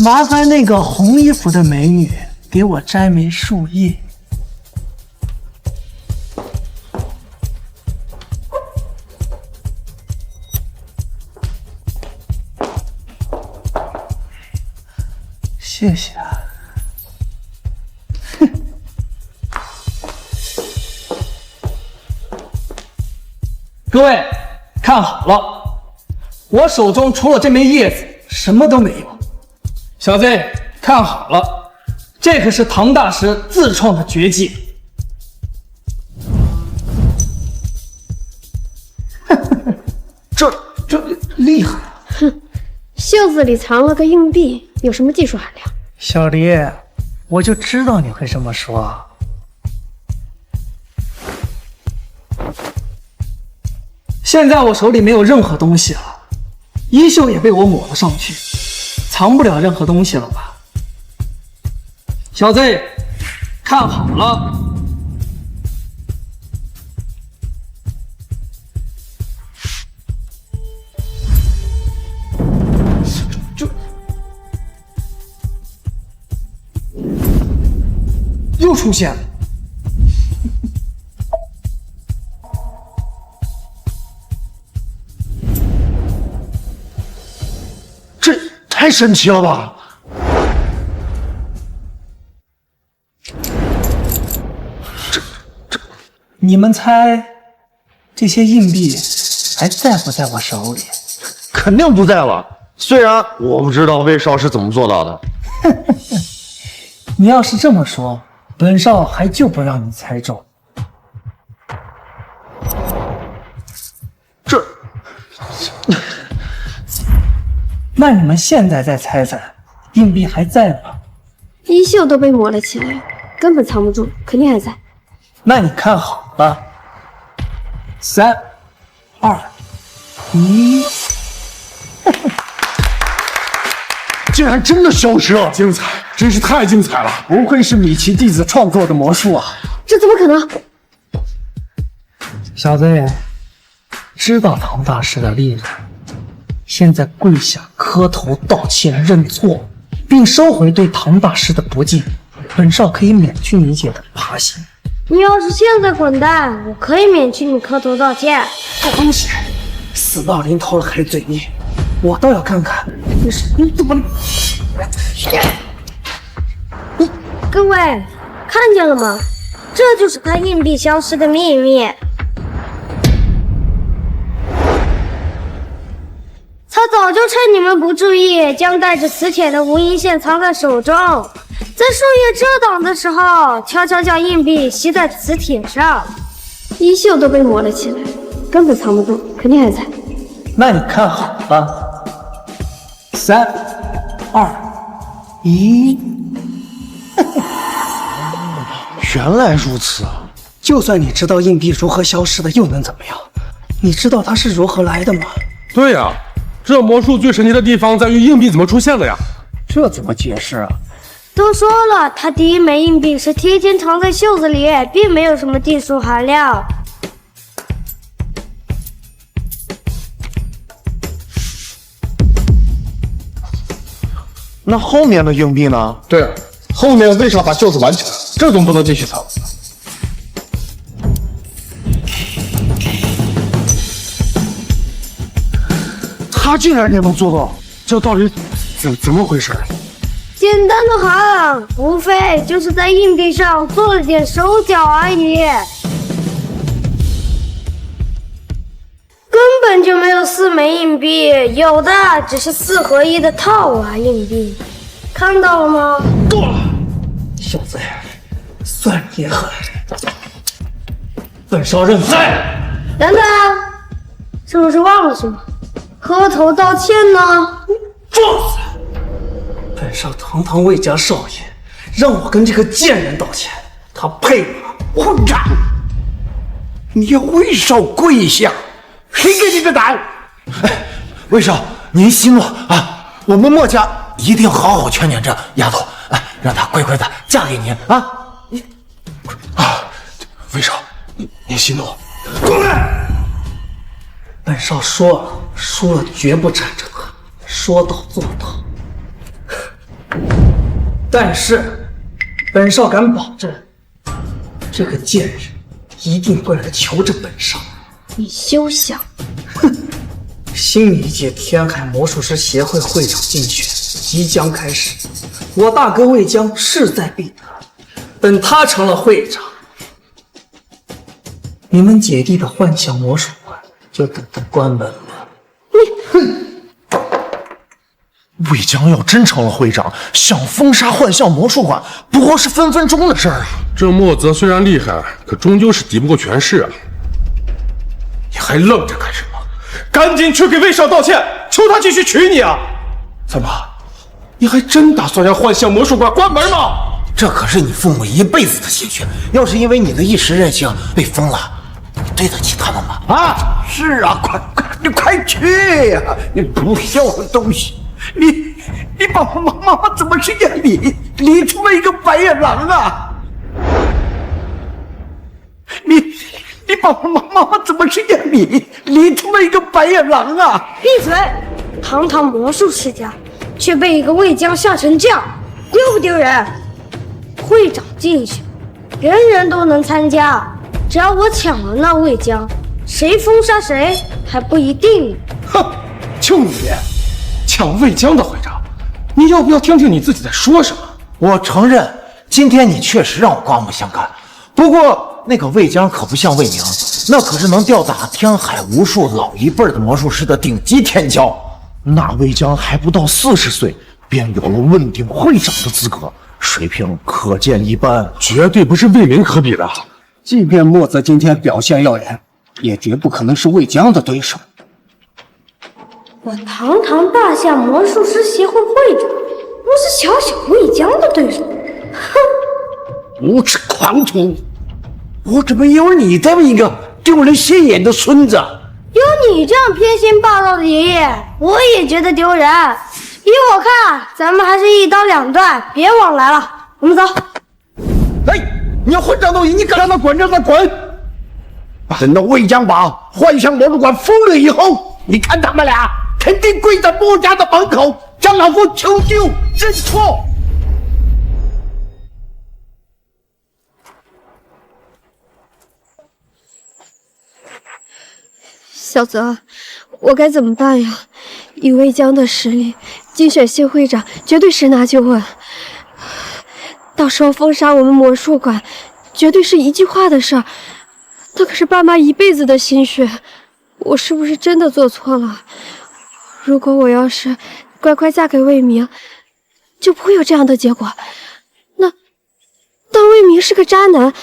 麻烦那个红衣服的美女给我摘枚树叶。谢谢啊。各位看好了，我手中除了这枚叶子，什么都没有。小子，看好了，这可是唐大师自创的绝技。这厉害！哼，袖子里藏了个硬币，有什么技术含量？小黎，我就知道你会这么说。现在我手里没有任何东西了，衣袖也被我抹了上去，藏不了任何东西了吧？小子，看好了。又出现了。这太神奇了吧！你们猜，这些硬币还在不在我手里？肯定不在了。虽然我不知道魏少是怎么做到的。你要是这么说，本少还就不让你猜中。那你们现在再猜猜，硬币还在吗？衣袖都被抹了起来，根本藏不住，肯定还在。那你看好了，3、2、1，竟然真的消失了！精彩，真是太精彩了！不愧是米奇弟子创作的魔术啊！这怎么可能？小子，知道唐大师的利刃，现在跪下磕头道歉认错，并收回对唐大师的不敬，本少可以免去你姐的爬行。你要是现在滚蛋，我可以免去你磕头道歉。这东西死到临头了还嘴硬，我倒要看看你怎么。各位看见了吗？这就是他硬币消失的秘密。他早就趁你们不注意，将带着磁铁的无影线藏在手中，在树叶遮挡的时候，悄悄将硬币吸在磁铁上。衣袖都被抹了起来，根本藏不住，肯定还在。那你看好了，3、2、1。原来如此啊！就算你知道硬币如何消失的，又能怎么样？你知道它是如何来的吗？对呀，这魔术最神奇的地方在于硬币怎么出现的呀？这怎么解释啊？都说了，他第一枚硬币是提前藏在袖子里，并没有什么技术含量。那后面的硬币呢？对啊，后面为啥把袖子挽起来？这总不能继续藏。他竟然也能做到，这到底怎么回事？简单的很，无非就是在硬币上做了点手脚而已，根本就没有4枚硬币，有的只是4合1的套娃硬币，看到了吗？够了，小子，算你狠！本少认栽。等等，是不是忘了什么？磕头道歉呢？撞死！本少堂堂魏家少爷，让我跟这个贱人道歉，他配吗？混账！你要魏少跪下，谁给你的胆？魏少，您息怒啊！我们墨家一定好好劝劝这丫头，让她乖乖的嫁给您啊！魏少，您息怒。滚来！本少说了，输了绝不缠着他，说到做到。但是，本少敢保证，这个贱人一定会来求着本少。你休想！哼！新一届天海魔术师协会会长竞选即将开始，我大哥魏江势在必得。等他成了会长，你们姐弟的幻象魔术馆就等着关门了。魏江要真成了会长，想封杀幻象魔术馆，不过是分分钟的事儿啊！这墨泽虽然厉害，可终究是抵不过权势啊！你还愣着干什么？赶紧去给魏少道歉，求他继续娶你啊！怎么，你还真打算让幻象魔术馆关门吗？这可是你父母一辈子的心血，要是因为你的一时任性被封了，你对得起他们吗？啊，是啊，你快去呀！你不孝的东西，你爸爸妈妈怎么是眼里理出了一个白眼狼啊？你爸爸妈妈怎么是眼里理出了一个白眼狼啊？闭嘴！堂堂魔术世家，却被一个魏江吓成这样，丢不丢人？会长竞选，人人都能参加，只要我抢了那魏江，谁封杀谁还不一定。哼，就你抢魏江的会长，你要不要听听你自己在说什么？我承认，今天你确实让我刮目相看，不过。那个魏江可不像魏明，那可是能吊打天海无数老一辈的魔术师的顶级天骄。那魏江还不到40岁，便有了问鼎会长的资格，水平可见一斑，绝对不是魏明可比的。即便墨泽今天表现耀眼，也绝不可能是魏江的对手。我堂堂大夏魔术师协会会长，不是小小魏江的对手。哼！无耻狂徒！我怎么有你这么一个丢人现眼的孙子？有你这样偏心霸道的爷爷，我也觉得丢人。依我看，咱们还是一刀两断，别往来了。我们走。哎，你要混账东西，你敢让他滚让他滚！等到魏江把幻象魔术馆封了以后，你看他们俩肯定跪在墨家的门口，向老夫求救认错。小泽，我该怎么办呀？以魏江的实力，竞选谢会长绝对十拿九稳。到时候封杀我们魔术馆，绝对是一句话的事儿。那可是爸妈一辈子的心血，我是不是真的做错了？如果我要是乖乖嫁给魏明，就不会有这样的结果。那魏明是个渣男，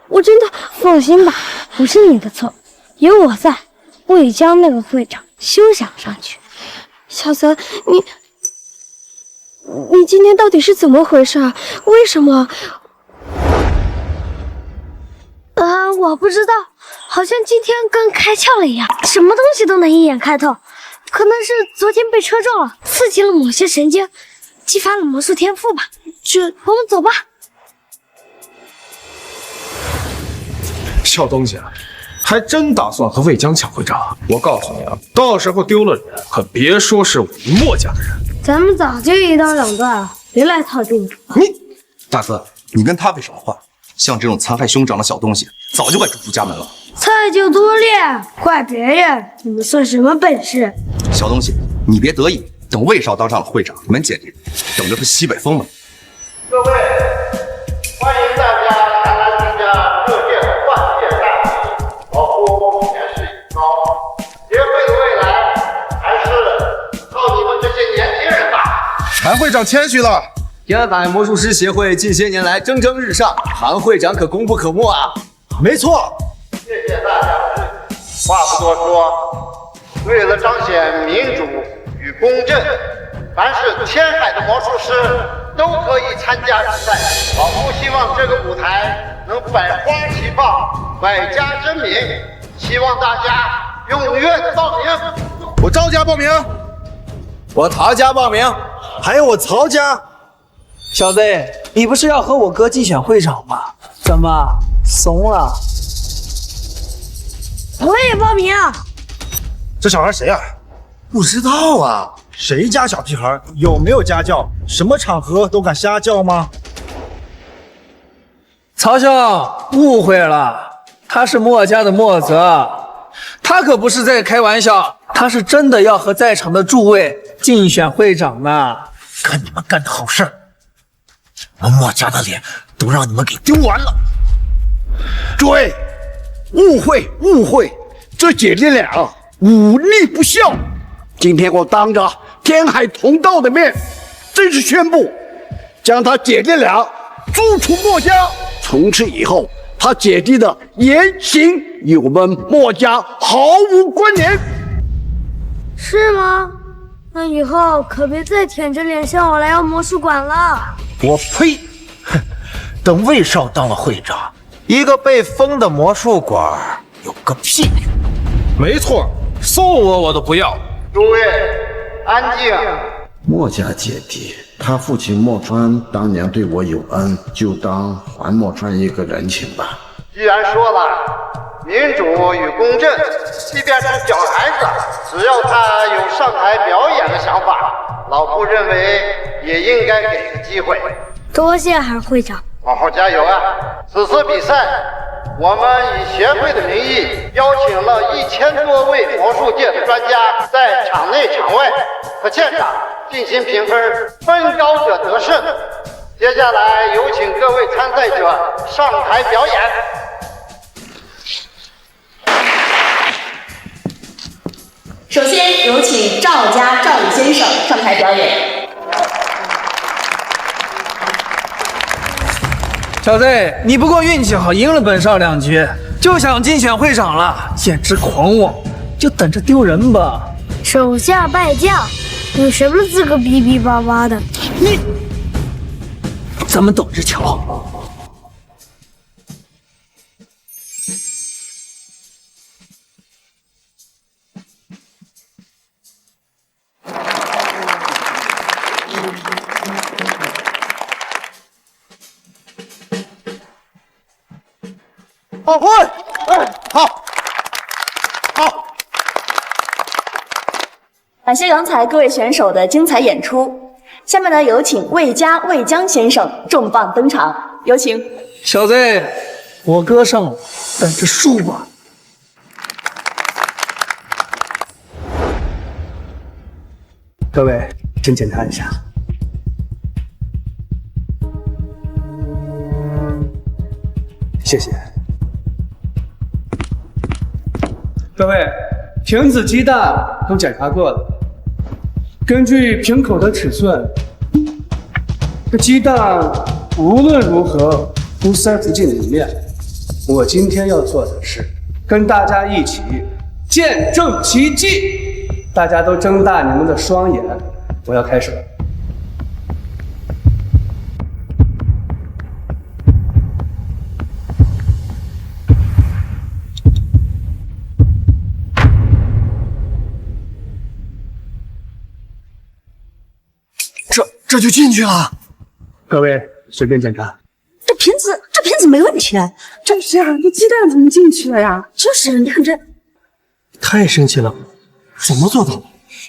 我真的放心吧，不是你的错，有我在。魏江那个会长休想上去。小泽，你今天到底是怎么回事？为什么？我不知道，好像今天刚开窍了一样，什么东西都能一眼看透。可能是昨天被车撞了，刺激了某些神经，激发了魔术天赋吧。我们走吧。小东西，还真打算和魏江抢会长？我告诉你啊，到时候丢了人，可别说是我们墨家的人。咱们早就一刀两断了，别来套近乎。大哥，你跟他废什么话？像这种残害兄长的小东西，早就该逐出家门了。菜就多练，怪别人，你们算什么本事？小东西，你别得意，等魏少当上了会长，你们姐弟等着他西北风吧。各位，欢迎大家前来参加这届换届大会，保护前世已高，协会的未来还是靠你们这些年轻人吧。韩会长谦虚了。天海魔术师协会近些年来蒸蒸日上，韩会长可功不可没啊！没错，谢谢大家的支持。话不多说，为了彰显民主与公正，凡是天海的魔术师都可以参加比赛。老夫希望这个舞台能百花齐放，百家争鸣，希望大家踊跃报名。我招家报名。我陶家报名，还有我曹家。小子，你不是要和我哥竞选会长吗？怎么怂了？我也报名啊！这小孩谁啊？不知道啊，谁家小屁孩？有没有家教？什么场合都敢瞎叫吗？曹兄，误会了，他是墨家的墨泽，他可不是在开玩笑，他是真的要和在场的诸位竞选会长呢。看你们干的好事儿，我墨家的脸都让你们给丢完了。诸位，误会，这姐弟俩忤逆不孝。今天我当着天海同道的面，正式宣布，将他姐弟俩逐出墨家。从此以后，他姐弟的言行与我们墨家毫无关联。是吗？那以后可别再舔着脸向我来要魔术馆了。我呸！哼，等魏少当了会长，一个被封的魔术馆有个屁用！没错，送我都不要。诸位，安静。墨家姐弟，他父亲墨川当年对我有恩，就当还墨川一个人情吧。既然说了，民主与公正，即便是小孩子，只要他有上台表演的想法，老夫认为也应该给个机会。多谢韩会长，好好加油啊！此次比赛，我们以协会的名义邀请了1000多位魔术界的专家，在场内场外和现场进行评分，分高者得胜。接下来有请各位参赛者上台表演。首先有请赵家赵宇先生上台表演。小子，你不过运气好，赢了本少2局，就想竞选会长了，简直狂妄！就等着丢人吧。手下败将，有什么资格逼逼巴巴的？你，咱们等着瞧。好会，好。感谢刚才各位选手的精彩演出，下面呢有请魏家魏江先生重磅登场，有请。小子，我哥上了，等着输吧。各位，请检查一下。谢谢。各位，瓶子鸡蛋都检查过了，根据瓶口的尺寸，这鸡蛋无论如何都塞不进里面。我今天要做的是跟大家一起见证奇迹，大家都睁大你们的双眼，我要开始了。这就进去了。各位随便检查。这瓶子没问题。就是啊，这鸡蛋怎么进去了呀？就是你看这，太神奇了，怎么做到的？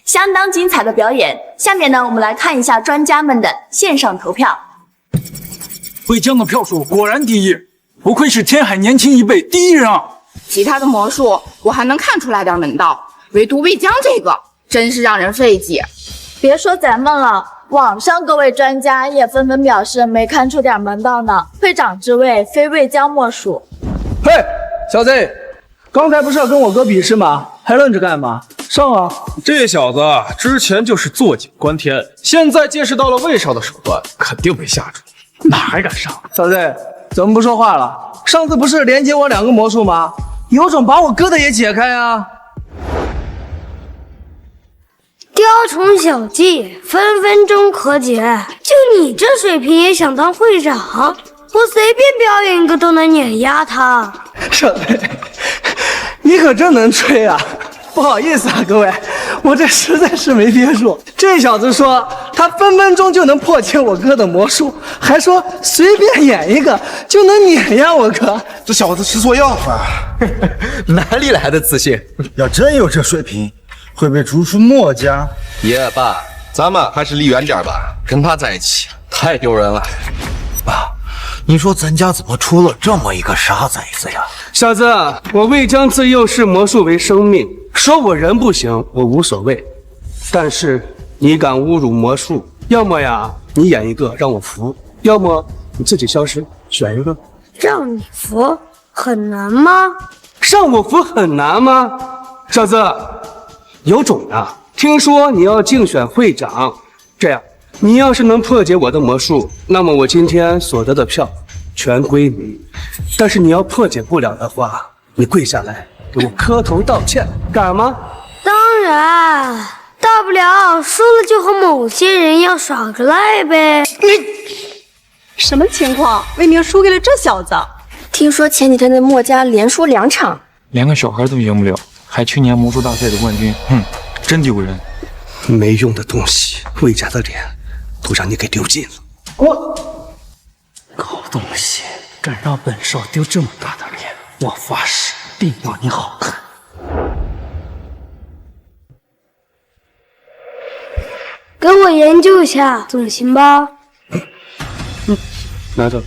相当精彩的表演。下面呢，我们来看一下专家们的线上投票。魏江的票数果然第一，不愧是天海年轻一辈第一人啊！其他的魔术我还能看出来点门道，唯独魏江这个真是让人费解。别说咱们了，网上各位专家也纷纷表示没看出点门道呢。会长之位非魏江莫属。嘿，小子，刚才不是要跟我哥比试吗？还愣着干嘛？上啊！这小子之前就是坐井观天，现在见识到了魏少的手段，肯定被吓住，哪还敢上？小子，怎么不说话了？上次不是连接我2个魔术吗？有种把我哥的也解开啊！雕虫小技，分分钟可解。就你这水平也想当会长？我随便表演一个都能碾压他。小子，你可真能吹啊！不好意思啊，各位，我这实在是没憋住。这小子说他分分钟就能破解我哥的魔术，还说随便演一个就能碾压我哥。这小子吃错药了，哪里来的自信？要真有这水平，会被逐出墨家。爷爸，咱们还是离远点吧，跟他在一起太丢人了。爸，你说咱家怎么出了这么一个傻崽子呀？小子，我魏将自幼视魔术为生命，说我人不行，我无所谓。但是你敢侮辱魔术，要么呀你演一个让我服，要么你自己消失，选一个。让你服很难吗？让我服很难吗？小子，有种啊！听说你要竞选会长，这样，你要是能破解我的魔术，那么我今天所得的票全归你。但是你要破解不了的话，你跪下来给我磕头道歉，敢吗？当然，大不了输了就和某些人一样耍个赖呗。什么情况？魏明输给了这小子。听说前几天的墨家连输2场，连个小孩都赢不了，还去年魔术大赛的冠军，真丢人。没用的东西，魏家的脸都让你给丢尽了。我搞东西，敢让本少丢这么大的脸，我发誓定要你好看。给我研究一下，总行吧？拿着。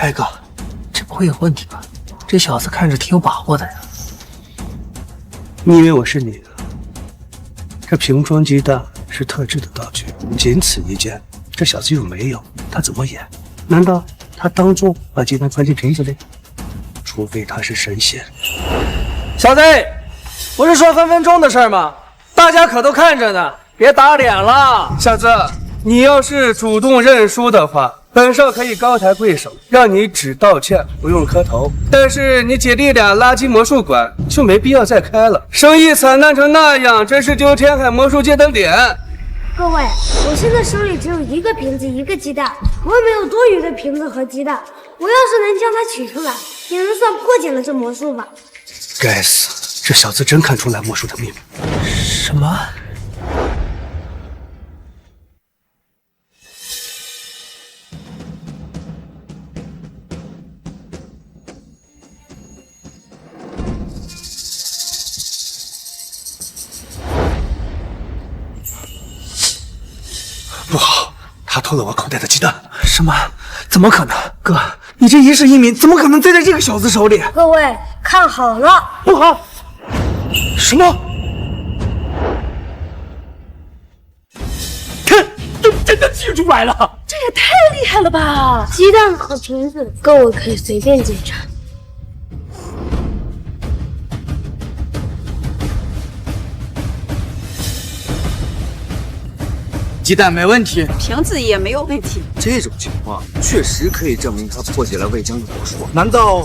哎哥，这不会有问题吧？这小子看着挺有把握的呀。你以为我是你的？这瓶装鸡蛋是特制的道具，仅此一件。这小子又没有，他怎么演？难道他当众把鸡蛋放进瓶子里？除非他是神仙。小子，不是说分分钟的事吗？大家可都看着呢，别打脸了。小子，你要是主动认输的话，本少可以高抬贵手，让你只道歉不用磕头。但是你姐弟俩垃圾魔术馆就没必要再开了，生意惨淡成那样，真是丢天海魔术界的脸。各位，我现在手里只有1个瓶子1个鸡蛋，我也没有多余的瓶子和鸡蛋。我要是能将它取出来，也能算破解了这魔术吧。该死，这小子真看出来魔术的秘密。什么？不好，他偷了我口袋的鸡蛋。什么？怎么可能？哥，你这一世英名怎么可能栽在这个小子手里？各位看好了，不好！什么？看，都真的记出来了！这也太厉害了吧！鸡蛋和瓶子，各位可以随便检查。鸡蛋没问题，瓶子也没有问题。这种情况确实可以证明他破解了魏江的魔术。难道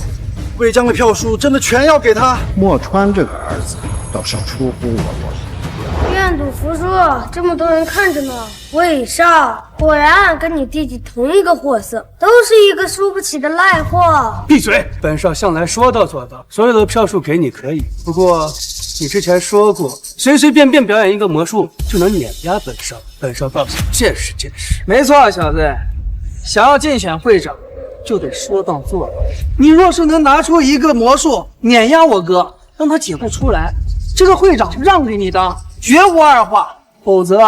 魏江的票数真的全要给他？墨川这个儿子倒是出乎我所料。愿赌服输，这么多人看着呢。魏少果然跟你弟弟同一个货色，都是一个输不起的赖货。闭嘴！本少向来说到做到，所有的票数给你可以，不过你之前说过，随随便便表演一个魔术就能碾压本少。本少告诉你，见识见识。没错，小子，想要竞选会长，就得说到做到。你若是能拿出一个魔术碾压我哥，让他解不出来，这个会长就让给你当，绝无二话。否则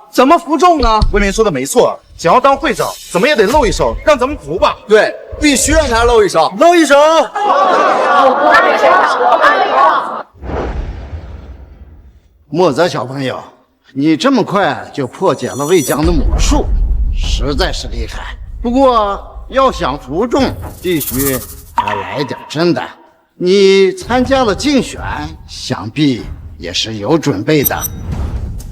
怎么服众呢？魏明说的没错，想要当会长，怎么也得露一手，让咱们服吧。对，必须让他露一手，露一手。墨泽小朋友，你这么快就破解了魏江的魔术，实在是厉害。不过要想服众，必须要来点真的。你参加了竞选，想必也是有准备的。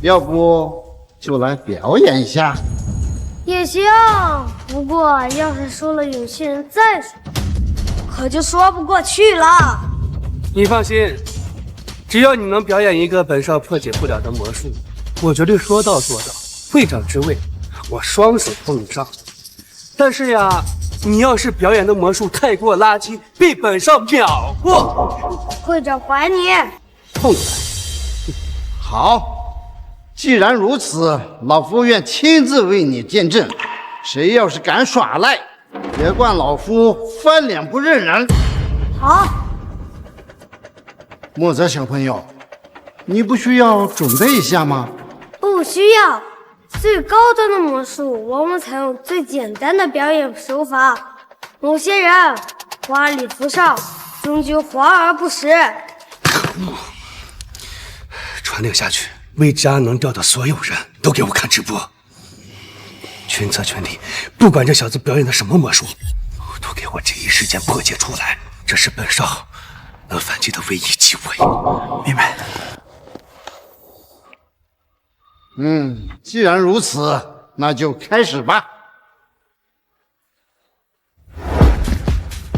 要不就来表演一下？也行，不过要是输了，有些人再说，可就说不过去了。你放心，只要你能表演一个本少破解不了的魔术，我绝对说到做到，会长之位我双手奉上。但是呀，你要是表演的魔术太过垃圾，被本少秒过，会长还你。痛快。好，既然如此，老夫愿亲自为你见证。谁要是敢耍赖，别怪老夫翻脸不认人。好。墨泽小朋友，你不需要准备一下吗？不需要。最高端的魔术往往采用最简单的表演手法，某些人花里胡哨，终究华而不实。传令下去，魏家能调的所有人都给我看直播，群策群力，不管这小子表演的什么魔术，都给我第一时间破解出来。这是本少能反击的唯一机会。明白。既然如此，那就开始吧。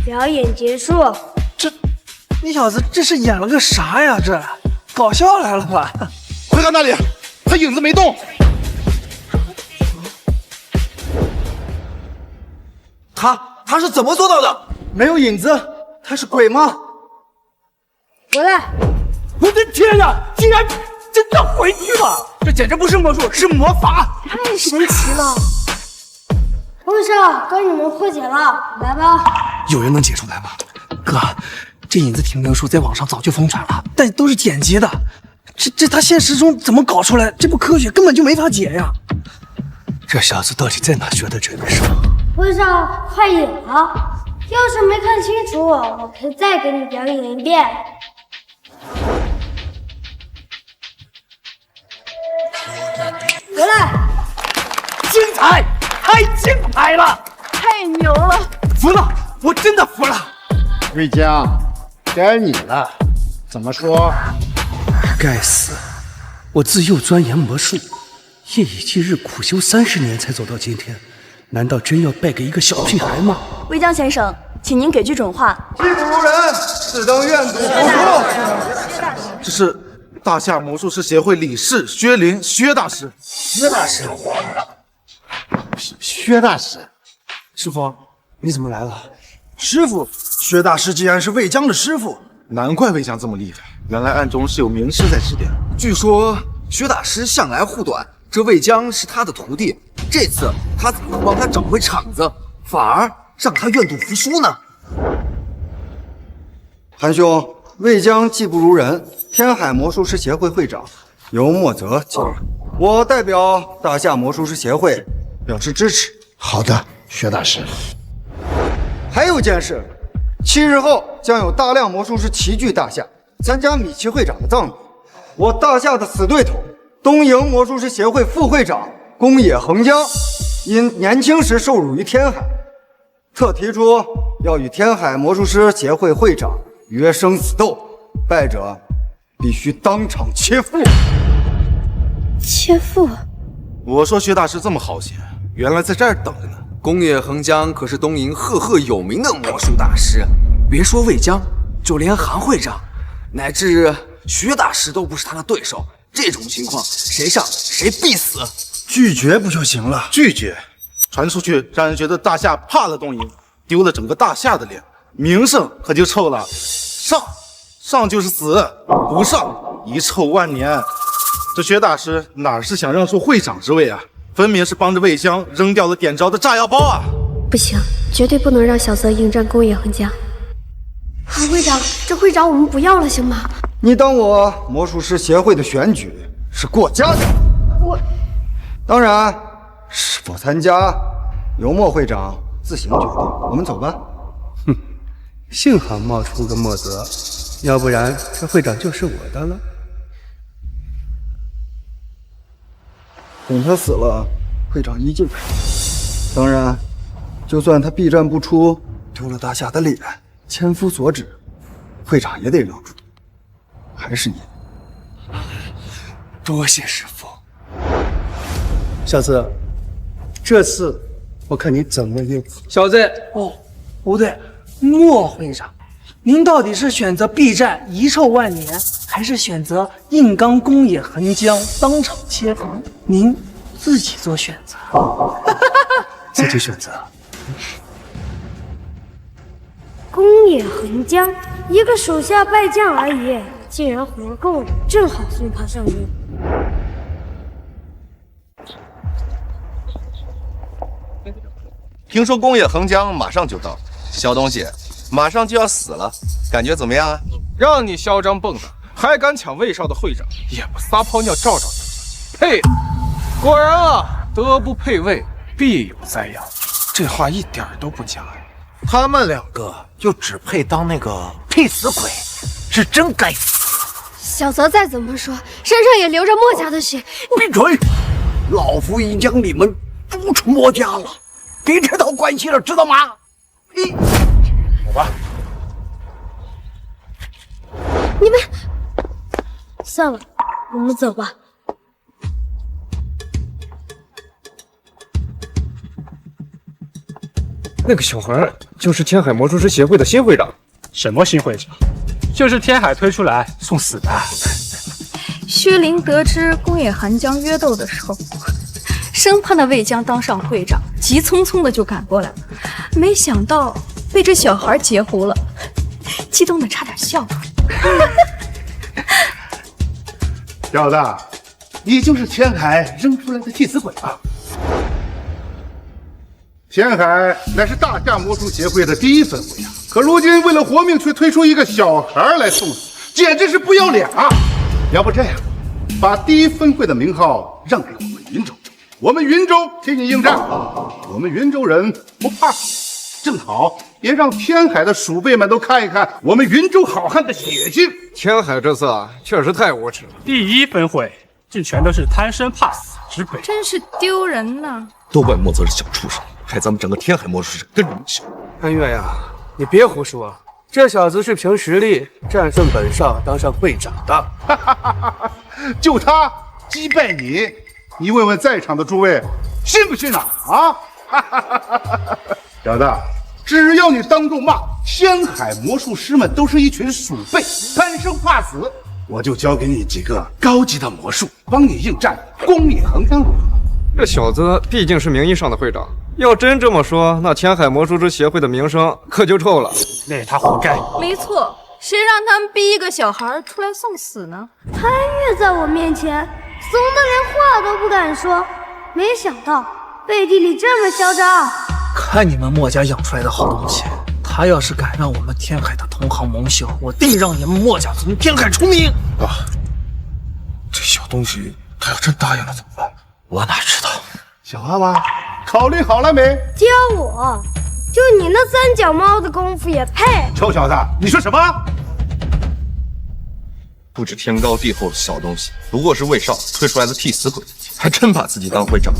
表演结束。你小子这是演了个啥呀？这搞笑来了吧？快看那里，他影子没动。他是怎么做到的？没有影子，他是鬼吗？回来！我的天呀，竟然真的回去了！这简直不是魔术，是魔法！太神奇了！会长，该你们破解了，来吧。有人能解出来吗？哥，这影子停灵术在网上早就疯传了，但都是剪辑的。这他现实中怎么搞出来？这不科学，根本就没法解呀！这小子到底在哪学的这本事？会长，快演了！要是没看清楚，我可以再给你表演一遍。回来！精彩，太精彩了，太牛了！服了，我真的服了。魏江，该你了。怎么说？该死！我自幼钻研魔术，夜以继日苦修30年才走到今天，难道真要败给一个小屁孩吗？魏江先生，请您给句准话。技不如人，是当愿赌服输。这是大夏魔术师协会理事薛林，薛大师。薛大师，薛大师，师傅，你怎么来了？师傅，薛大师既然是魏江的师傅，难怪魏江这么厉害，原来暗中是有名师在指点。据说薛大师向来护短，这魏江是他的徒弟，这次他怎么能帮他找回场子，反而让他愿赌服输呢？韩兄，魏江技不如人，天海魔术师协会会长由墨泽接任，我代表大夏魔术师协会表示支持。好的，薛大师。还有件事，7日后将有大量魔术师齐聚大夏，参加米奇会长的葬礼。我大夏的死对头东瀛魔术师协会副会长宫野横江，因年轻时受辱于天海，特提出要与天海魔术师协会会长约生死斗，败者必须当场切腹。切腹？我说薛大师这么好心，原来在这儿等着呢。宫野横江可是东瀛赫赫有名的魔术大师，别说魏江，就连韩会长，乃至薛大师都不是他的对手。这种情况，谁上谁必死。拒绝不就行了？拒绝，传出去让人觉得大夏怕了东瀛，丢了整个大夏的脸，名声可就臭了。上就是死，不上遗臭万年。这薛大师哪是想让出会长之位啊？分明是帮着魏江扔掉了点着的炸药包啊！不行，绝对不能让小泽迎战宫野横江。韩会长，这会长我们不要了，行吗？你当我魔术师协会的选举是过家家？我当然，是否参加由墨会长自行决定。我们走吧。哼，幸好冒出个墨泽，要不然这会长就是我的了。等他死了，会长依旧在。当然，就算他避战不出，丢了大夏的脸，千夫所指，会长也得让出。还是你。多谢师傅。小子，这次我看你怎么应付。小子，哦，不对，莫会长，您到底是选择避战遗臭万年，还是选择硬刚宫野横江当场切腹？您自己做选择。自己选择。宫野横江，一个手下败将而已，竟然活够了，正好送他上路。听说宫野横江马上就到，小东西，马上就要死了，感觉怎么样啊？让你嚣张蹦跶，还敢抢魏少的会长，也不撒泡尿照照你。呸！果然啊，德不配位，必有灾殃。这话一点都不假呀。他们两个就只配当那个替死鬼，是真该死。小泽再怎么说，身上也流着墨家的血。闭嘴！老夫已将你们逐出墨家了，别扯到关系了，知道吗？走吧。你们算了，我们走吧。那个小孩就是天海魔术师协会的新会长。什么新会长？就是天海推出来送死的。薛灵得知宫野寒江约斗的时候，生怕那魏江当上会长，急匆匆的就赶过来了，没想到被这小孩截胡了，激动的差点笑出来。小子，你就是天海扔出来的替死鬼吧？天海乃是大夏魔术协会的第一分会啊，可如今为了活命却推出一个小孩来送死，简直是不要脸啊！要不这样，把第一分会的名号让给我们云州，我们云州替你应战。我们云州人不怕死，正好也让天海的鼠辈们都看一看我们云州好汉的血性。天海这次确实太无耻了。第一分会竟全都是贪生怕死之辈，真是丢人呐！都怪莫泽是小畜生，害咱们整个天海魔术师跟着你笑。安月呀，你别胡说，这小子是凭实力战胜本少当上会长的。就他击败你，你问问在场的诸位，信不信啊？啊！小子，只要你当众骂天海魔术师们都是一群鼠辈，贪生怕死，我就教给你几个高级的魔术，帮你应战宫野横江。这小子毕竟是名义上的会长，要真这么说，那天海魔术师协会的名声可就臭了。那他活该。没错，谁让他们逼一个小孩出来送死呢？潘越在我面前怂得连话都不敢说，没想到背地里这么嚣张。看你们墨家养出来的好东西，他要是敢让我们天海的同行蒙羞，我定让你们墨家从天海除名。这小东西他要真答应了怎么办？我哪知道？小娃娃，考虑好了没？教我，就你那三脚猫的功夫也配？臭小子，你说什么？不知天高地厚的小东西，不过是魏少推出来的替死鬼，还真把自己当会长，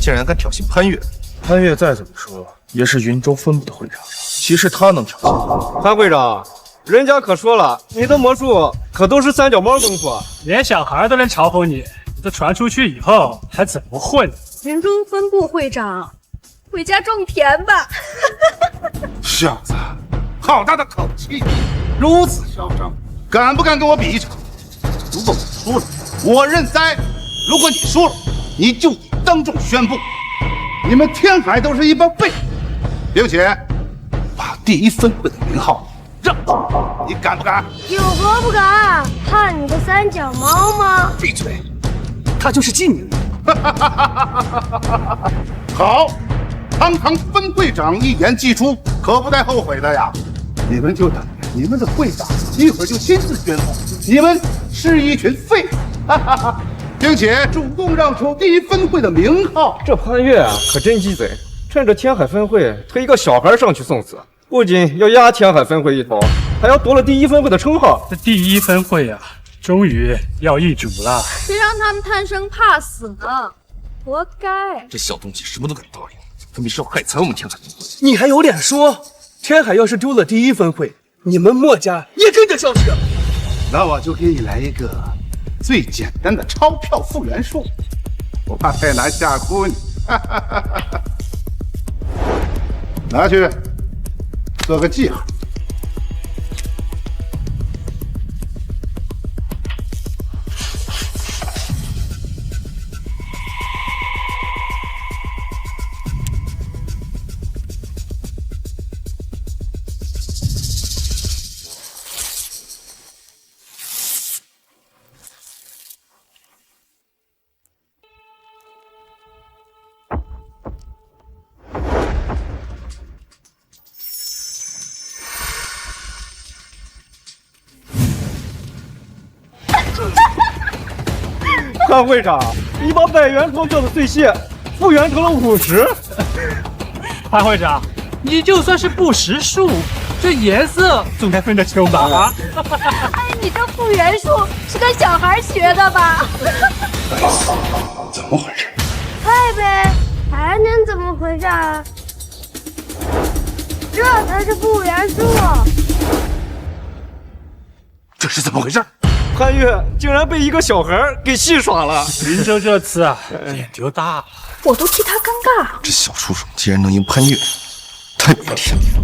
竟然敢挑衅潘越。潘越再怎么说也是云州分部的会长，其实他能挑衅。潘会长，人家可说了，你的魔术可都是三脚猫功夫，连小孩都能嘲讽你，这传出去以后还怎么混？云州分部会长，回家种田吧。小子，好大的口气，如此嚣张，敢不敢跟我比一场？如果我输了，我认栽；如果你输了，你就当众宣布，你们天海都是一帮废物，并且把第一分会的名号让我，你敢不敢？有何不敢？怕你个三脚猫吗？闭嘴！他就是禁你。好，堂堂分会长一言既出，可不带后悔的呀！你们就等着你们的会长一会儿就亲自宣布，你们是一群废物，并且主动让出第一分会的名号。这潘越啊，可真鸡贼，趁着天海分会推一个小孩上去送死，不仅要压天海分会一头，还要夺了第一分会的称号。这第一分会啊，终于要易主了。谁让他们贪生怕死呢？活该！这小东西什么都敢答应，分明是要害惨我们天海分会。你还有脸说？天海要是丢了第一分会，你们墨家也跟着消失。那我就给你来一个最简单的钞票复原术，我怕太难吓唬你。拿去做个记号，潘会长，你把100元钞票的碎屑复原成了50。潘会长，你就算是不识数，这颜色总该分得清吧？啊！哎，你这复原术是跟小孩学的吧？怎么回事？快呗，还能怎么回事啊？这才是复原术。这是怎么回事？潘越竟然被一个小孩给戏耍了。云峥这次啊，脸丢大了，我都替他尴尬。这小畜生竟然能赢潘越，太没天理了！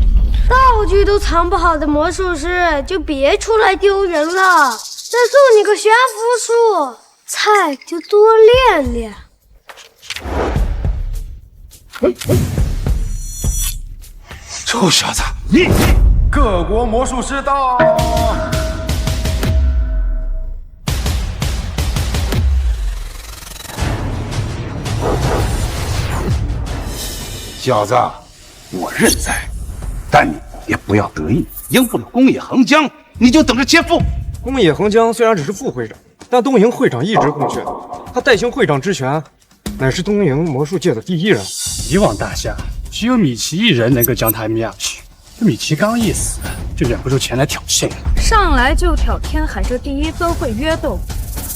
道具都藏不好的魔术师，就别出来丢人了。再送你个悬浮术，菜就多练练。臭小子，各国魔术师到！小子，我认栽，但你也不要得意，赢不了宫野横江，你就等着切腹。宫野横江虽然只是副会长，但东瀛会长一直空缺，他代行会长之权，乃是东瀛魔术界的第一人。以往大夏只有米奇一人能够将他灭下去，这米奇刚一死，就忍不住前来挑衅了。上来就挑天海这第一分会约斗，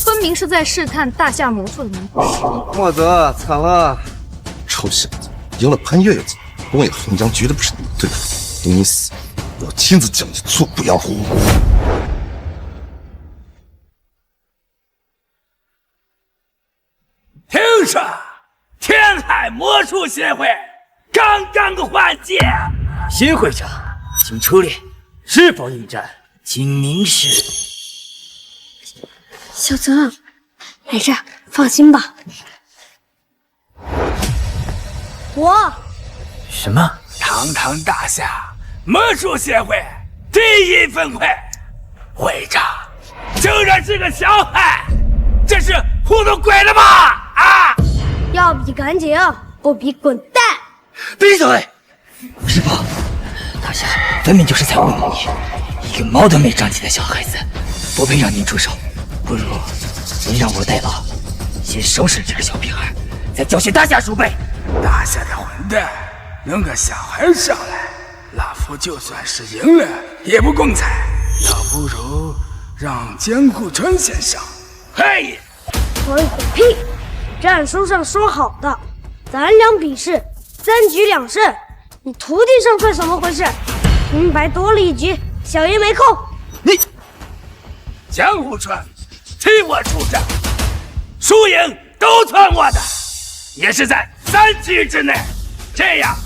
分明是在试探大夏魔术的能力。墨泽惨了，臭小子，赢了潘越又怎么？宫野横江绝对不是你的对手，等你死，我亲自将你做不要活。听说天海魔术协会刚刚换届，新会长请出列，是否应战，请明示。小泽，没事，放心吧。我什么？堂堂大夏魔术协会第一分会会长，竟然是个小孩，这是糊弄鬼了吗？啊！要比赶紧，不比滚蛋！闭嘴！师傅，大夏分明就是在侮辱你，一个毛都没长齐的小孩子，不配让您出手。不如您让我代劳，先收拾这个小屁孩，再教训大夏鼠辈。大夏的混蛋，弄个小孩上来，老夫就算是赢了也不光彩，倒不如让江户川先生。嘿，混个屁！战书上说好的，咱俩比试3局2胜，你徒弟上算什么回事？平白多了1局，小爷没空。你江户川替我出战，输赢都算我的，也是在3局之内，这样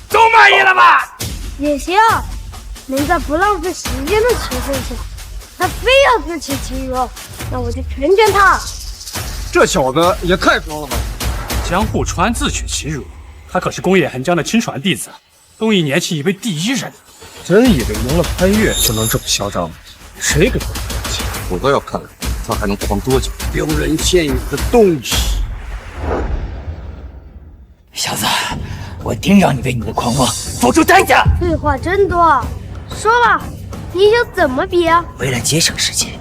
都满意了吧？也行，能在不浪费时间的情况下，他非要自取其辱，那我就全拳他。这小子也太装了吧！江户川自取其辱，他可是宫野横江的亲传弟子，东一年期已为第一人。真以为赢了潘越就能这么嚣张吗？谁给他放弃？我倒要看看他还能狂多久。丢人现眼的东西！小子，我定让你为你的狂妄付出代价！废话真多，说吧，你想怎么比啊？为了节省时间，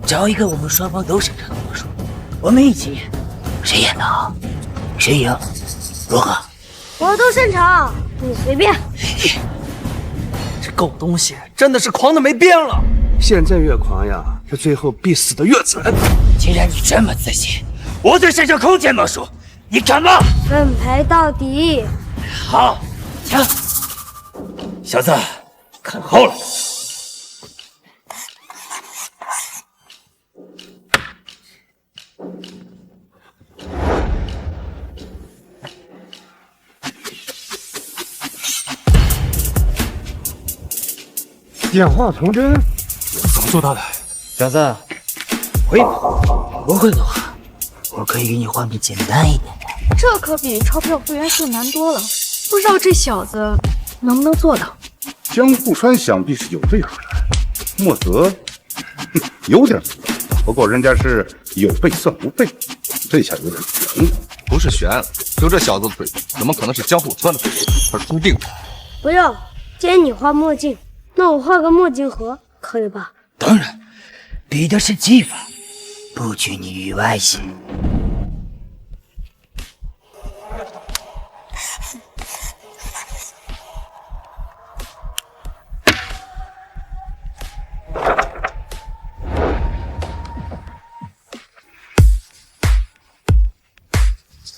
找一个我们双方都擅长的魔术，我们一起演，谁演得好，谁赢，如何？我都擅长，你随便。这狗东西真的是狂的没边了！现在越狂呀，他最后必死的越惨。既然你这么自信，我最擅长空间魔术，你敢吗？分牌到底。好，枪，小子，看好了。点化成真，怎么做到的？小子，会吗？不会的话，我可以给你换个简单一点的。这可比钞票复原术难多了，不知道这小子能不能做到。江户川想必是有备而来，莫泽有点不懂，不过人家是有备算无备，这下有点悬了。不是悬了，就这小子的腿，怎么可能是江户川的腿？他是注定的。不用，既然你画墨镜，那我画个墨镜盒可以吧？当然，比的是技法，不拘泥于外形。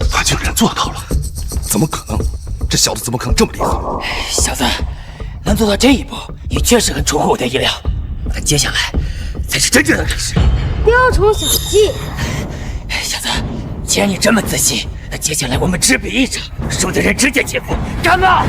他竟然做到了，怎么可能？这小子怎么可能这么厉害？小子，能做到这一步，你确实很出乎我的意料。但接下来才是真正的开始。雕虫小技。小子，既然你这么自信，那接下来我们只比一场，输的人直接切腹，干吧！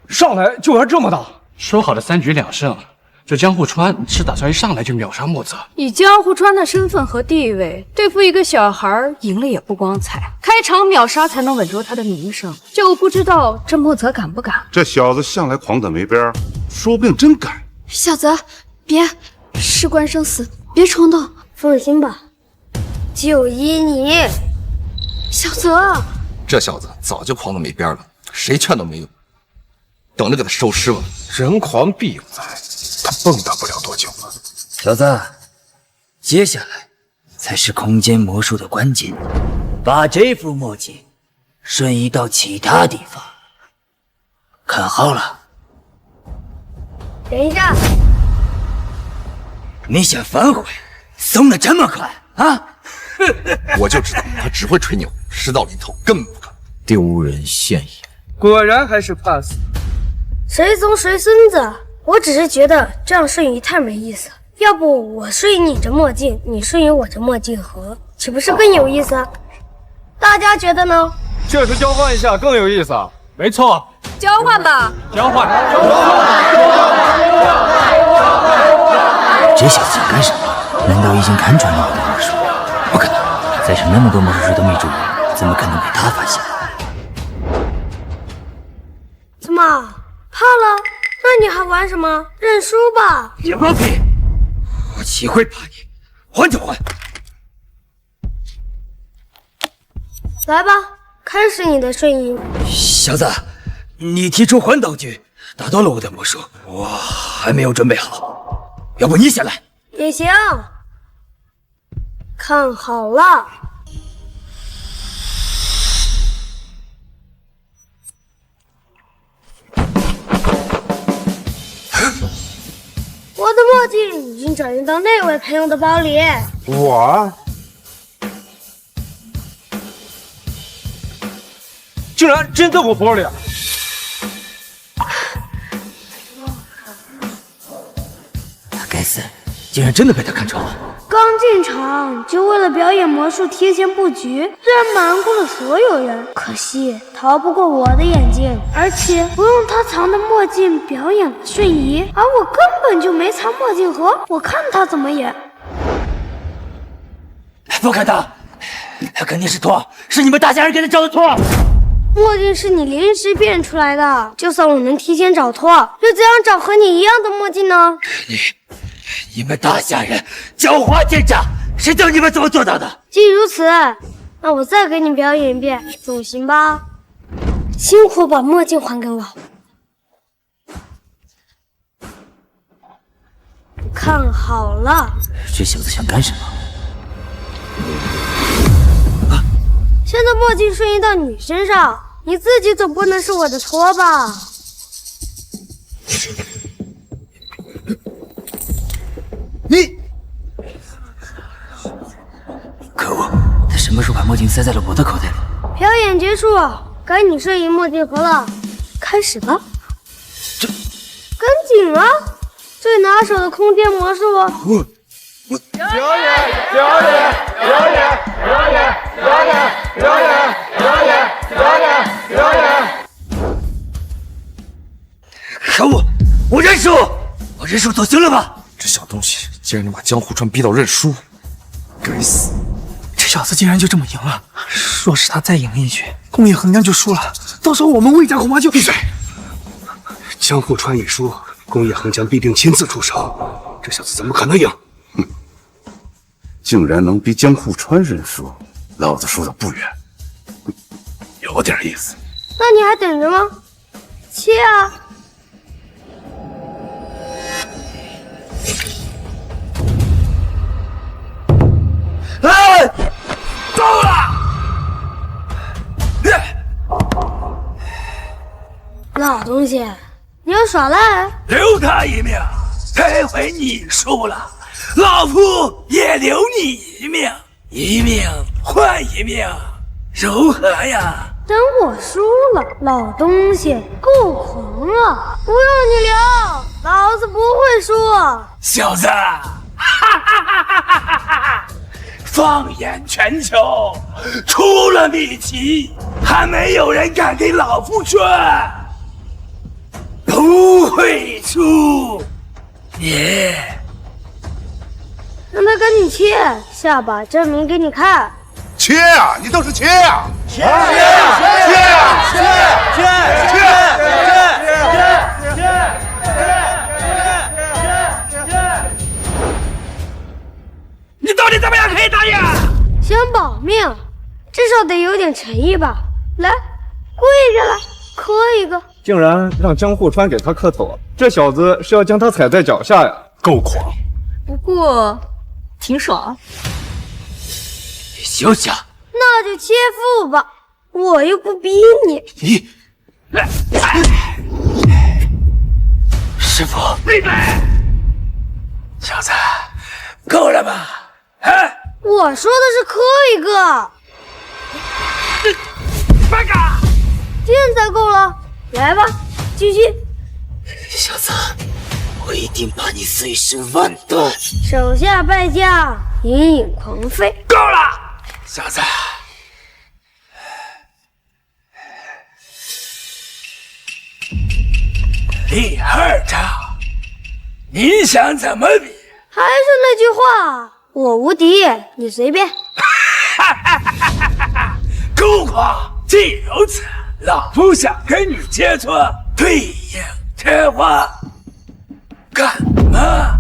上来就玩这么大，说好的3局2胜，这江户川是打算一上来就秒杀莫泽？以江户川的身份和地位，对付一个小孩，赢了也不光彩，开场秒杀才能稳住他的名声。就不知道这莫泽敢不敢？这小子向来狂得没边儿，说不定真敢。小泽，别，事关生死，别冲动。放心吧，就依你。小泽，这小子早就狂得没边了，谁劝都没用，等着给他收尸吧。人狂必有灾，他蹦跶不了多久了。小子，接下来才是空间魔术的关键，把这副墨镜瞬移到其他地方。看好了。等一下，你想反悔，松得这么快啊？我就知道他只会吹牛，事到临头根本不可能。丢人现眼，果然还是怕死。谁怂谁孙子！我只是觉得这样瞬移太没意思，要不我瞬移你这墨镜，你瞬移我这墨镜盒，岂不是更有意思？大家觉得呢？确实交换一下更有意思。没错，交换吧，交换。这小子想干什么？难道已经看穿了我的魔术？不可能，在场那么多魔术师都没注意，怎么可能被他发现？怎么怕了？那你还玩什么？认输吧！你放屁！我岂会怕你？还就还！来吧，开始你的瞬移。小子，你提出换道具，打断了我的魔术，我还没有准备好。要不你先来？也行。看好了。我的墨镜已经转移到那位朋友的包里。我竟然真在我包里！该死，竟然真的被他看穿了。刚进场就为了表演魔术提前布局，居然瞒过了所有人。可惜逃不过我的眼睛，而且我用他藏的墨镜表演了瞬移，而我根本就没藏墨镜盒。我看他怎么演。不可能，肯定是托，是你们大夏人给他找的托。墨镜是你临时变出来的，就算我能提前找托，又怎样找和你一样的墨镜呢？你们大夏人狡猾奸诈，谁叫你们怎么做到的？既如此，那我再给你表演一遍，总行吧？辛苦把墨镜还给我。看好了，这小子想干什么？现在墨镜瞬移到你身上，你自己总不能是我的托吧？你，可恶！他什么时候把墨镜塞在了我的口袋里？表演结束，该你瞬移墨镜盒了，开始吧。跟紧啊！最拿手的空间魔术。表演，表演，表演，表演，表演，表演，表演，表演，表演。可恶！我认输，我认输总行了吧？这小东西竟然能把江户川逼到认输，该死！这小子竟然就这么赢了。若是他再赢一局，宫野横江就输了，到时候我们魏家恐怕就……闭嘴！江户川一输，宫野横江必定亲自出手，这小子怎么可能赢？竟然能逼江户川认输，老子输的不远，有点意思。那你还等着吗？切啊！老东西，你要耍赖？留他一命，这回你输了，老夫也留你一命，一命换一命，如何呀？等我输了，老东西够狂啊！不用你留，老子不会输。小子，哈哈哈哈哈哈！放眼全球，除了米奇，还没有人敢给老夫说不会输。你让他跟你切，下把证明给你看。切呀！你倒是切呀！切呀！你到底怎么样可以答应？想保命，至少得有点诚意吧。来，跪着来，磕一个。竟然让江户川给他磕头，这小子是要将他踩在脚下呀！够狂！不过挺爽。休想！那就切腹吧，我又不逼你。你，师傅，闭嘴！小子，够了吧？啊！我说的是磕一个。八嘎！现在够了，来吧，继续。小子，我一定把你碎尸万段。手下败将，隐隐狂吠。够了！小子，第二招，你想怎么比？还是那句话，我无敌，你随便。够狂！既如此，老夫想跟你切磋对应开花，干嘛？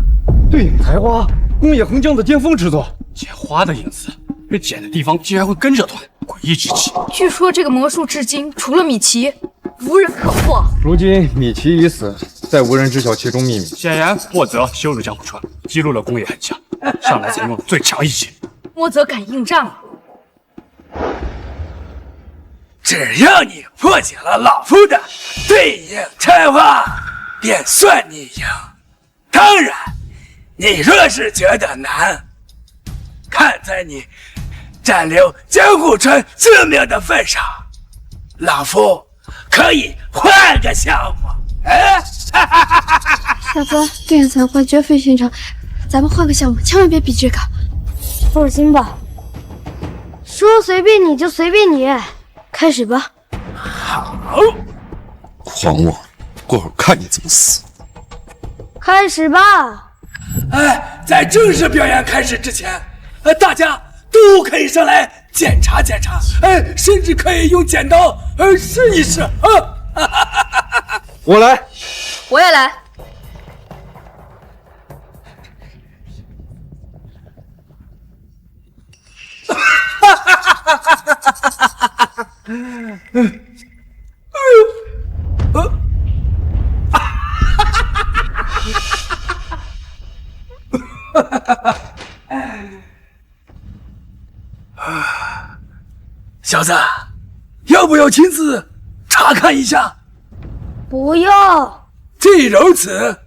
对影才花，宫野横江的巅峰之作。剪花的影子，被剪的地方居然会跟着断，诡异之极。据说这个魔术至今除了米奇，无人可破。如今米奇已死，再无人知晓其中秘密。显然，墨泽羞辱江户川，激怒了宫野很强，上来采用最强一击。墨泽敢应战了。只要你破解了老夫的对应拆花，便算你赢。当然，你若是觉得难，看在你暂留江户川性命的份上，老夫可以换个项目。小泽，对影才花绝非寻常，咱们换个项目，千万别比这个。放心吧，说随便你就随便你，开始吧。好，狂妄，过会儿看你怎么死。开始吧。哎，在正式表演开始之前，大家都可以上来检查检查，甚至可以用剪刀试一试啊！我来，我也来。小子，要不要亲自查看一下？不要。既如此，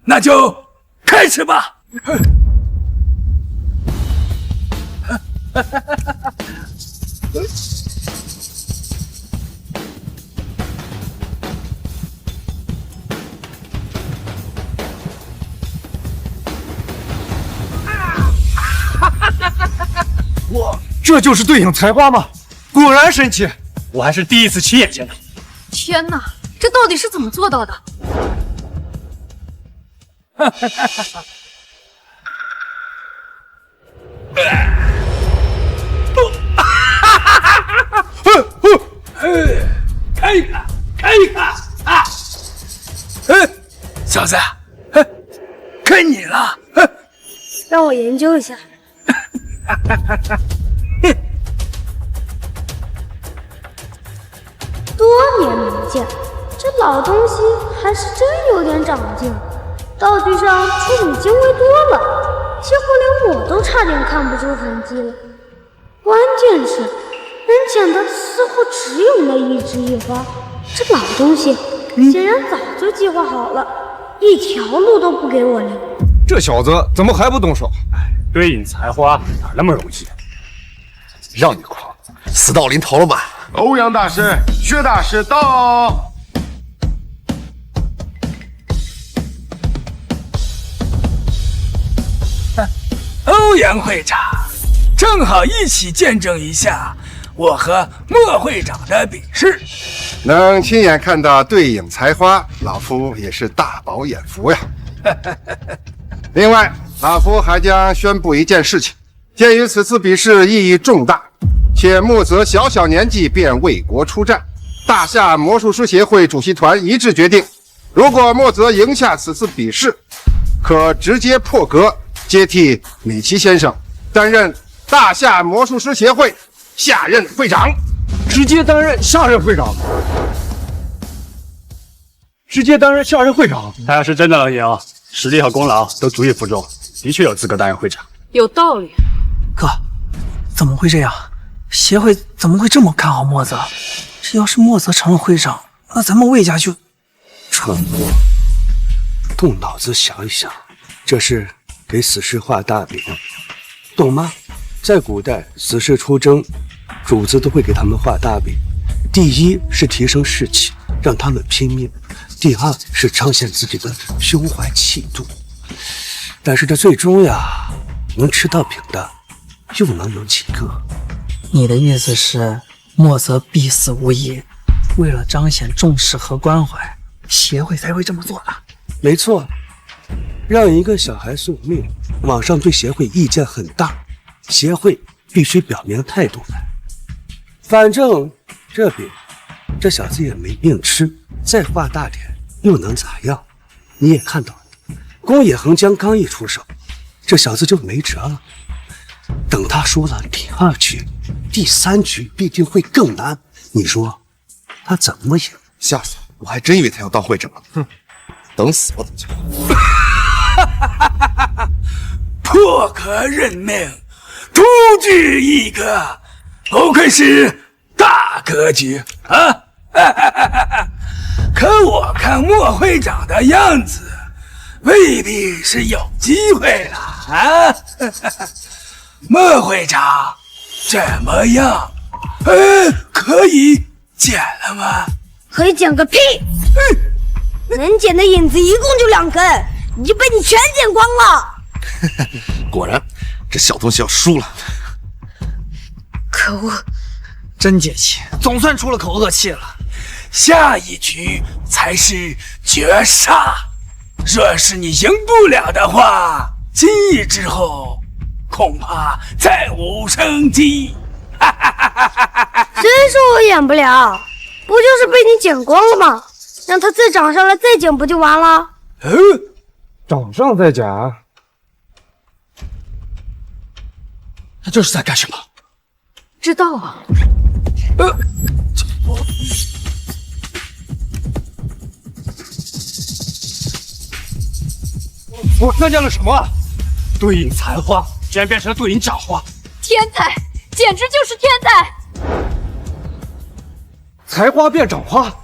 那就开始吧。这就是对影才花吗？果然神奇，我还是第一次亲眼见到。天哪，这到底是怎么做到的？看一看，看一看啊！小子，该你了。让我研究一下。多年没见，这老东西还是真有点长进。道具上处理精微多了，几乎连我都差点看不出痕迹了。关键是，能剪的似乎只有那一枝一花，这老东西显然早就计划好了，一条路都不给我留。这小子怎么还不动手？对应才华哪那么容易？让你狂，死到临头了吧？欧阳大师、薛大师到。欧阳会长，正好一起见证一下我和莫会长的比试。能亲眼看到对影才华，老夫也是大饱眼福呀。另外，老夫还将宣布一件事情：鉴于此次比试意义重大，且莫泽小年纪便为国出战，大夏魔术师协会主席团一致决定，如果莫泽赢下此次比试，可直接破格接替米奇先生，担任大夏魔术师协会下任会长。直接担任下任会长。他要是真的能赢，实力和功劳都足以服众，的确有资格担任会长。有道理。哥，怎么会这样？协会怎么会这么看好莫泽？这要是莫泽成了会长，那咱们魏家就……蠢货，动脑子想一想，这是给死士画大饼，懂吗？在古代，死士出征，主子都会给他们画大饼。第一是提升士气，让他们拼命；第二是彰显自己的胸怀气度。但是这最终呀，能吃到饼的，又能有几个？你的意思是，莫泽必死无疑，为了彰显重视和关怀，协会才会这么做的？没错，让一个小孩送命，网上对协会意见很大，协会必须表明态度来。反正这饼，这小子也没命吃，再画大点又能咋样？你也看到了，宫野恒江刚一出手，这小子就没辙了。等他输了第二局、第三局必定会更难，你说他怎么赢？吓死我！我还真以为他要当会长呢。哼，等死吧，等破格任命，突举一个，不愧是大格局啊！可我看莫会长的样子，未必是有机会了啊！莫会长，怎么样？可以剪了吗？可以剪个屁！能剪的影子一共就2根，你就被你全剪光了。果然，这小东西要输了。可恶，真解气，总算出了口恶气了。下一局才是绝杀，若是你赢不了的话，今日之后恐怕再无生机。谁说我演不了？不就是被你剪光了吗？让他再长上来再剪不就完了？长上再剪？他这是在干什么？知道啊。我看见了什么？对应才华竟然变成了对应掌花，天才，简直就是天才！才华变掌花，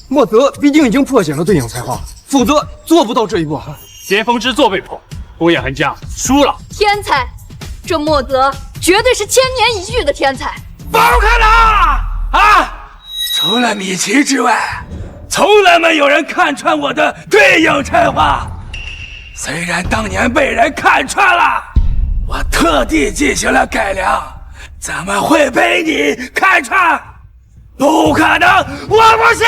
莫泽毕竟已经破解了对应才华，否则做不到这一步。巅峰之作被破，宫野恒江输了。天才，这莫泽绝对是千年一遇的天才。不可能啊！除了米奇之外，从来没有人看穿我的对应才华。虽然当年被人看穿了，我特地进行了改良，怎么会被你看穿？不可能，我不信！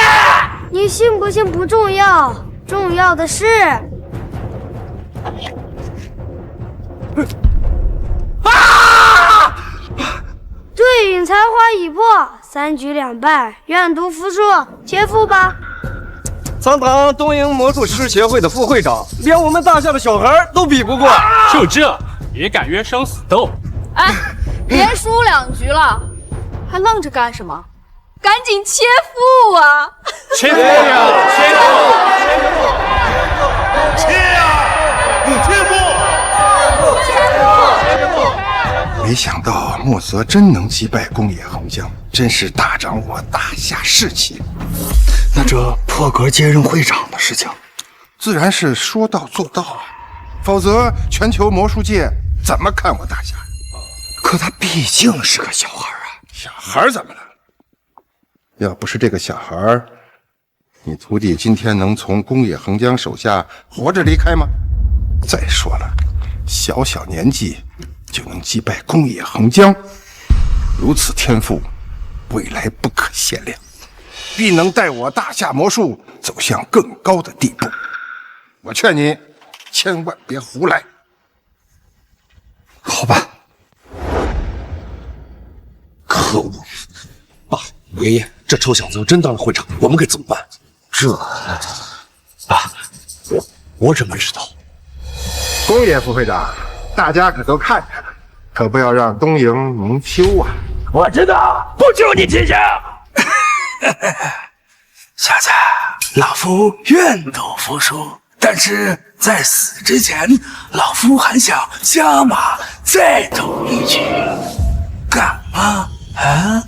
你信不信不重要，重要的是，对应才华已破，3局2败，愿赌服输，切腹吧。堂堂东瀛魔术师协会的副会长，连我们大夏的小孩都比不过。就这也敢约生死斗？哎，连输2局了，还愣着干什么？赶紧切腹啊！切腹呀！切腹！切呀！切腹！没想到莫泽真能击败宫野恒江，真是大长我大夏士气。那这破格接任会长的事情，自然是说到做到啊，否则全球魔术界怎么看我大夏？可他毕竟是个小孩啊。小孩怎么了？要不是这个小孩，你徒弟今天能从宫野横江手下活着离开吗？再说了，小小年纪就能击败宫野横江，如此天赋，未来不可限量，必能带我大夏魔术走向更高的地步。我劝你千万别胡来。好吧。可恶！爸，爷爷，这臭小子要真当了会长，我们该怎么办？爸，我怎么知道？宫野副会长，大家可都看着呢，可不要让东瀛蒙羞啊！我知道，不求你提醒。小子，老夫愿赌服输，但是在死之前，老夫还想加码再赌一局，敢吗？啊？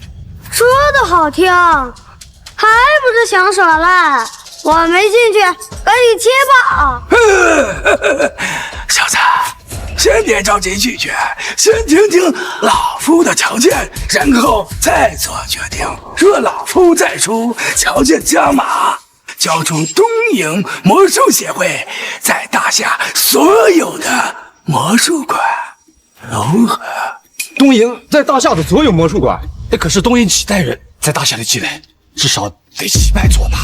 说的好听，还不是想耍赖？我没兴趣，赶紧切吧！小子，先别着急拒绝，先听听老夫的条件，然后再做决定。若老夫再出条件加码，交出东瀛魔术协会在大夏所有的魔术馆，如何？东瀛在大夏的所有魔术馆，那可是东瀛几代人在大夏的积累，至少得7败做吧。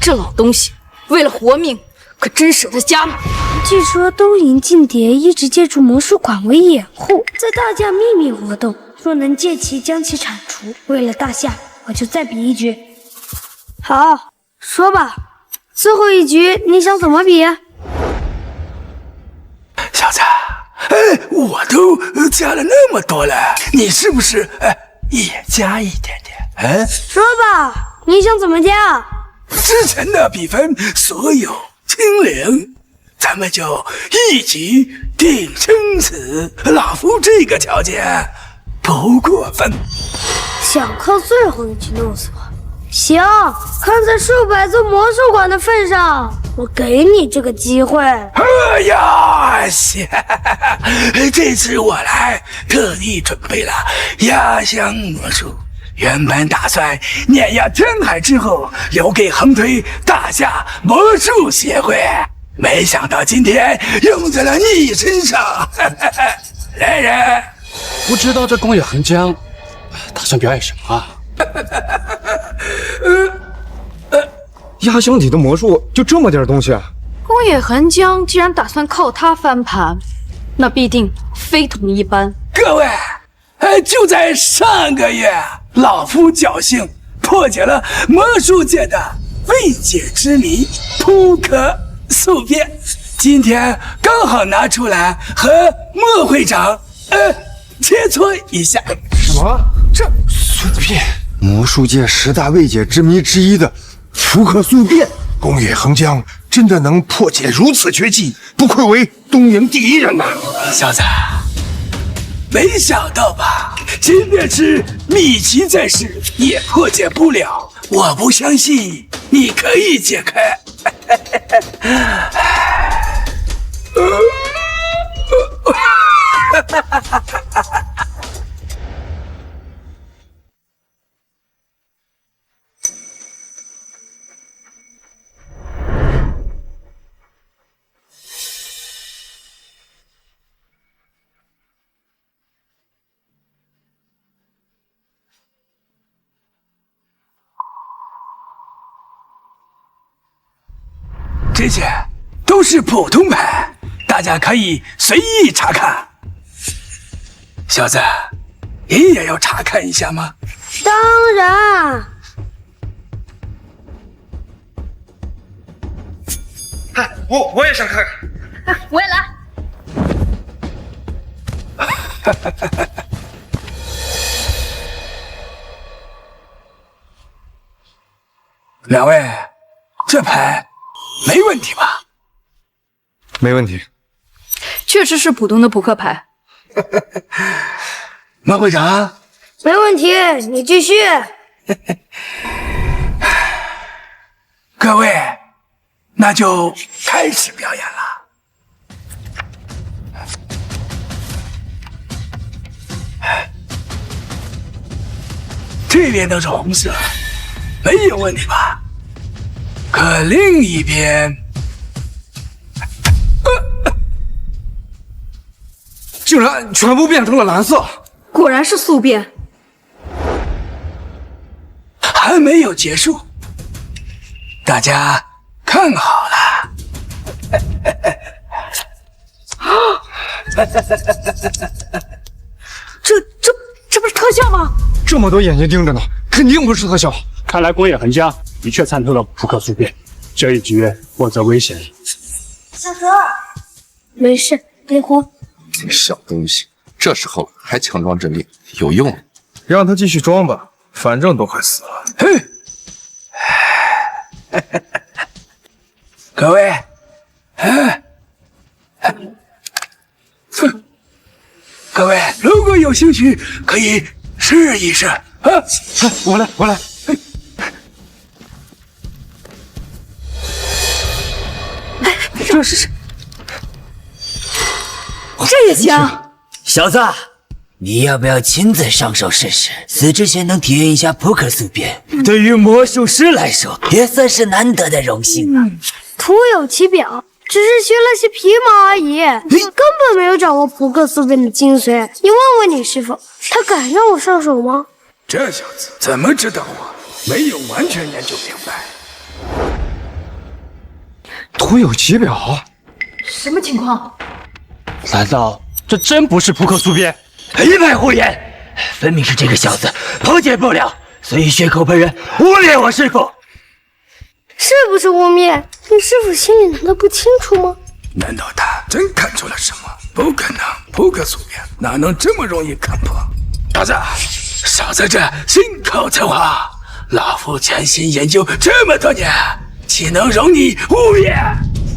这老东西为了活命，可真舍得加码。据说东瀛间谍一直借助魔术馆为掩护，在大夏秘密活动。若能借其将其铲除，为了大夏，我就再比一局。好，说吧，最后一局你想怎么比？小子，我都加了那么多了，你是不是也加一点点？说吧，你想怎么加？之前的比分所有清零，咱们就一局定生死。老夫这个条件不过分。想靠最后一局弄死我？行，看在数百座魔术馆的份上，我给你这个机会。哎呀，这次我来特地准备了压箱魔术，原本打算碾压天海之后留给横推大夏魔术协会，没想到今天用在了你身上。来人，不知道这宫野横江打算表演什么啊？压箱底的魔术就这么点东西啊？宫野横江既然打算靠它翻盘，那必定非同一般。各位，就在上个月，老夫侥幸破解了魔术界的未解之谜扑克宿便，今天刚好拿出来和莫会长切磋一下。什么？这宿便？魔术界10大未解之谜之一的扑克宿便，宫野横江真的能破解如此绝技，不愧为东瀛第一人呐！小子，没想到吧？即便是米奇在世也破解不了。我不相信你可以解开。这些都是普通牌，大家可以随意查看。小子，你也要查看一下吗？当然。我也想看看。我也来。两位，这牌没问题吧？没问题，确实是普通的扑克牌。马会长，没问题，你继续。各位，那就开始表演了。这边都是红色，没有问题吧？可另一边，竟然全部变成了蓝色，果然是宿便。还没有结束，大家看好了。这不是特效吗？这么多眼睛盯着呢，肯定不是特效。看来宫野横江的确参透了扑克宿便，这一局颇则危险。小泽，没事，别慌。这小东西，这时候还强装镇定，有用？让他继续装吧，反正都快死了。各位，各位，如果有兴趣，可以试一试啊！我来。这也行。小子，你要不要亲自上手试试？死之前能体验一下扑克宿便，对于魔术师来说也算是难得的荣幸啊。徒有其表，只是学了些皮毛而已，我根本没有掌握扑克宿便的精髓。你问问你师傅，他敢让我上手吗？这小子怎么知道我没有完全研究明白？徒有其表，什么情况？难道这真不是扑克宿便？一派胡言！分明是这个小子破解不了，所以血口喷人，污蔑我师傅。是不是污蔑？你师傅心里难道不清楚吗？难道他真看出了什么？不可能，扑克宿便哪能这么容易看破？小子，少在这信口雌黄！老夫潜心研究这么多年，岂能容你污蔑？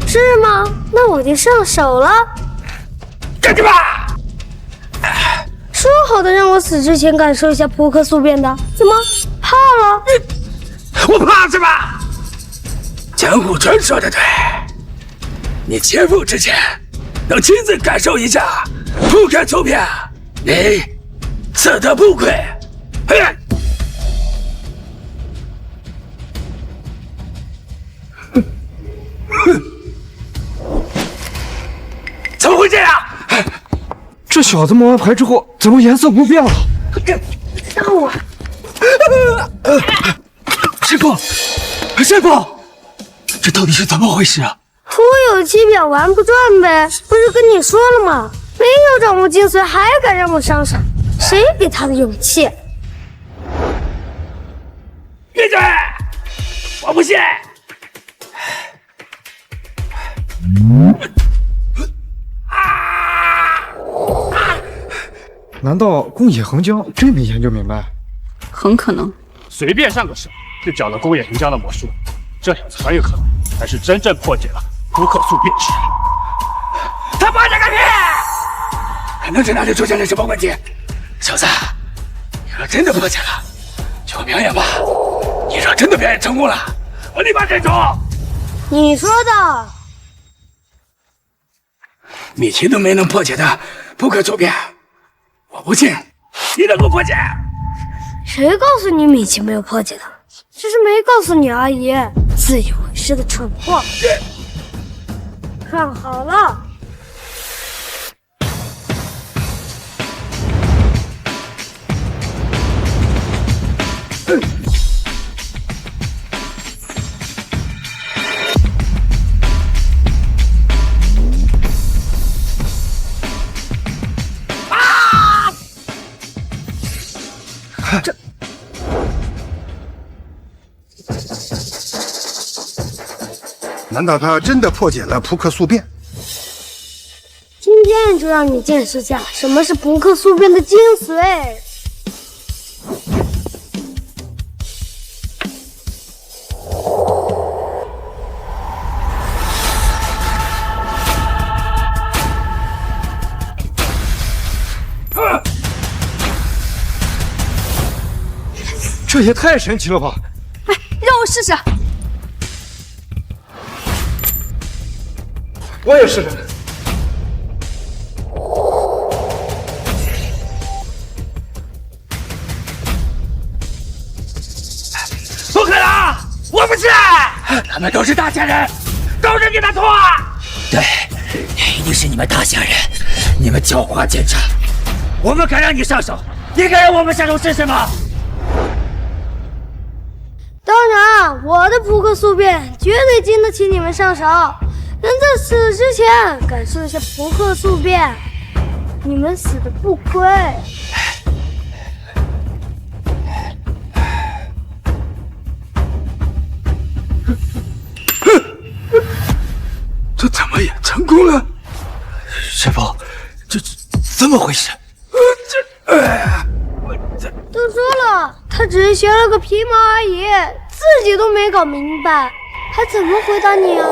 是吗？那我就上手了。干什么？说好的让我死之前感受一下扑克宿便的，怎么怕了？我怕什么？江户川说的对，你切腹之前能亲自感受一下扑克宿便，你死得不亏。怎么会这样？这小子摸完牌之后，怎么颜色不变了？打我！师傅，师傅，这到底是怎么回事啊？徒有其表，玩不转呗！不是跟你说了吗？没有掌握精髓，还敢让我上手，谁给他的勇气？闭嘴！我不信！难道宫野横江真没研究明白？很可能。随便上个手就搅了宫野横江的魔术，这样子很有可能才是真正破解了扑克宿便之人。他破解个屁！可能是哪里出现了什么问题？小子，你若真的破解了，就表演吧。你若真的表演成功了，我立马认主。你说的。米奇都没能破解的扑克宿便，我不信你能够破解。谁告诉你米奇没有破解的？只是没告诉你而已。自以为是的蠢货！看好了。难道他真的破解了扑克宿便？今天就让你见识下什么是扑克宿便的精髓。这也太神奇了吧！哎，让我试试。我也试试。不可能！我不是，他们都是大夏人，都是你的错。对，一定是你们大夏人，你们狡猾奸诈。我们敢让你上手，你敢让我们下手试试吗？当然，我的扑克速变绝对经得起你们上手。能在死之前感受一下扑克速变，你们死的不亏。这怎么也成功了？师傅，这怎么回事？都说了，他只是学了个皮毛而已，自己都没搞明白，还怎么回答你啊？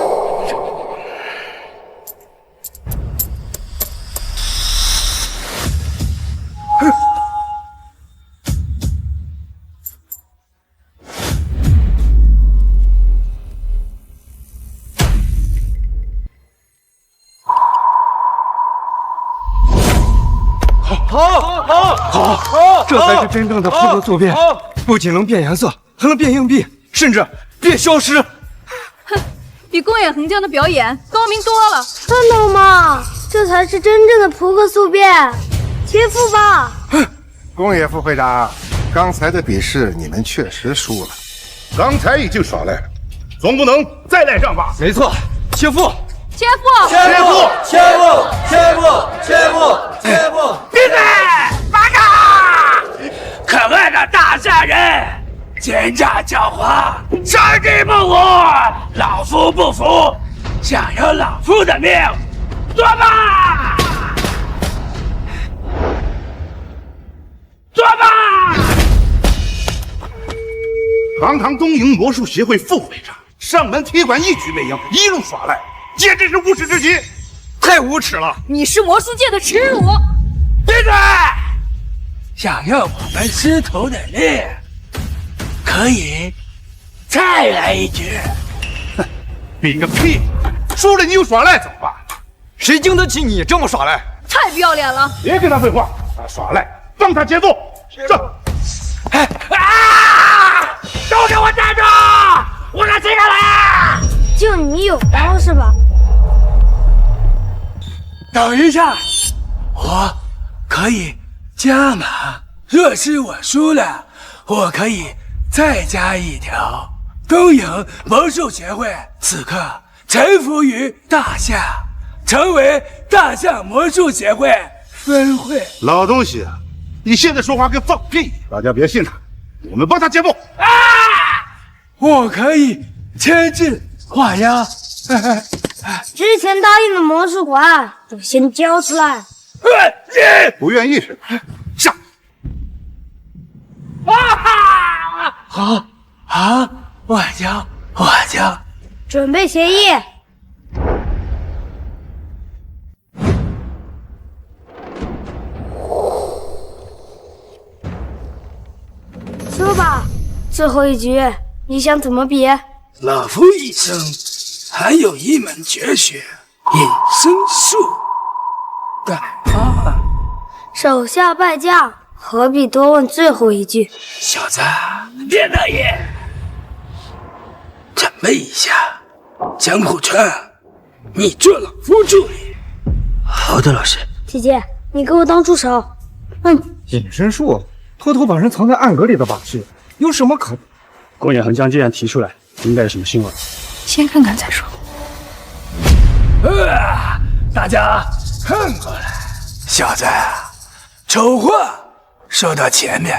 好，这才是真正的扑克速变，不仅能变颜色，还能变硬币，甚至变消失。哼，比宫野横江的表演高明多了。看到吗？这才是真正的扑克速变，切腹吧！宫野副会长，刚才的比试你们确实输了。刚才已经耍赖了，总不能再赖账吧？没错，切腹！切腹！切腹！切腹！切腹！切腹！切腹！闭嘴！八嘎！可恶的大夏人，奸诈狡猾，杀敌不武，老夫不服！想要老夫的命，做吧！做吧！堂堂东瀛魔术协会副会长，上门踢馆一举未赢，一路耍赖，简直是无耻至极！太无耻了！你是魔术界的耻辱！闭嘴！想要我们师徒的命，可以再来一局。哼，比个屁！输了你又耍赖怎么办？谁经得起你这么耍赖？太不要脸了！别跟他废话，他耍赖，帮他切腹！上！都给我站住！我让谁敢来？就你有刀是吧？等一下，我可以加码。若是我输了，我可以再加一条。东瀛魔术协会此刻臣服于大夏，成为大夏魔术协会分会。老东西，你现在说话跟放屁！大家别信他，我们帮他切腹。我可以签字画押。之前答应的魔术馆都先交出来。不愿意是吧？上！好，我交。准备协议。说吧，最后一局你想怎么比？老夫一生还有一门绝学隐身术。手下败将，何必多问最后一句？小子，别得意。准备一下，江户川，你做老夫助理。好的，老师。姐姐，你给我当助手。隐身术，偷偷把人藏在暗格里的把戏，有什么可？宫野横江既然提出来，应该有什么新闻。先看看再说。大家看过来，小子，丑话说到前面，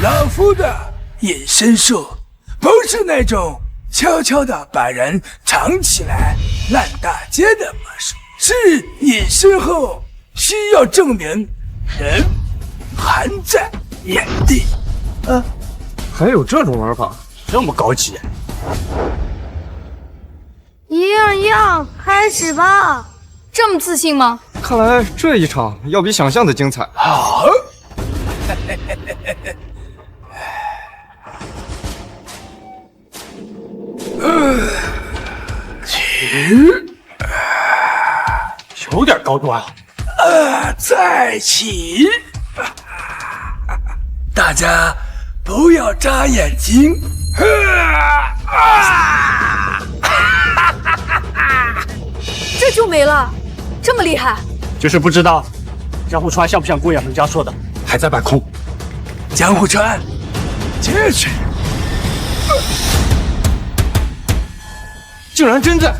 老夫的隐身术不是那种悄悄的把人藏起来烂大街的魔术，是隐身后需要证明人还在原地。还有这种玩法，这么高级？一样，开始吧。这么自信吗？看来这一场要比想象的精彩。好，有点高端啊！再起！大家不要眨眼睛！这就没了，这么厉害？就是不知道江户川像不像宫野恒江说的，还在半空。江户川，进去！竟然真在！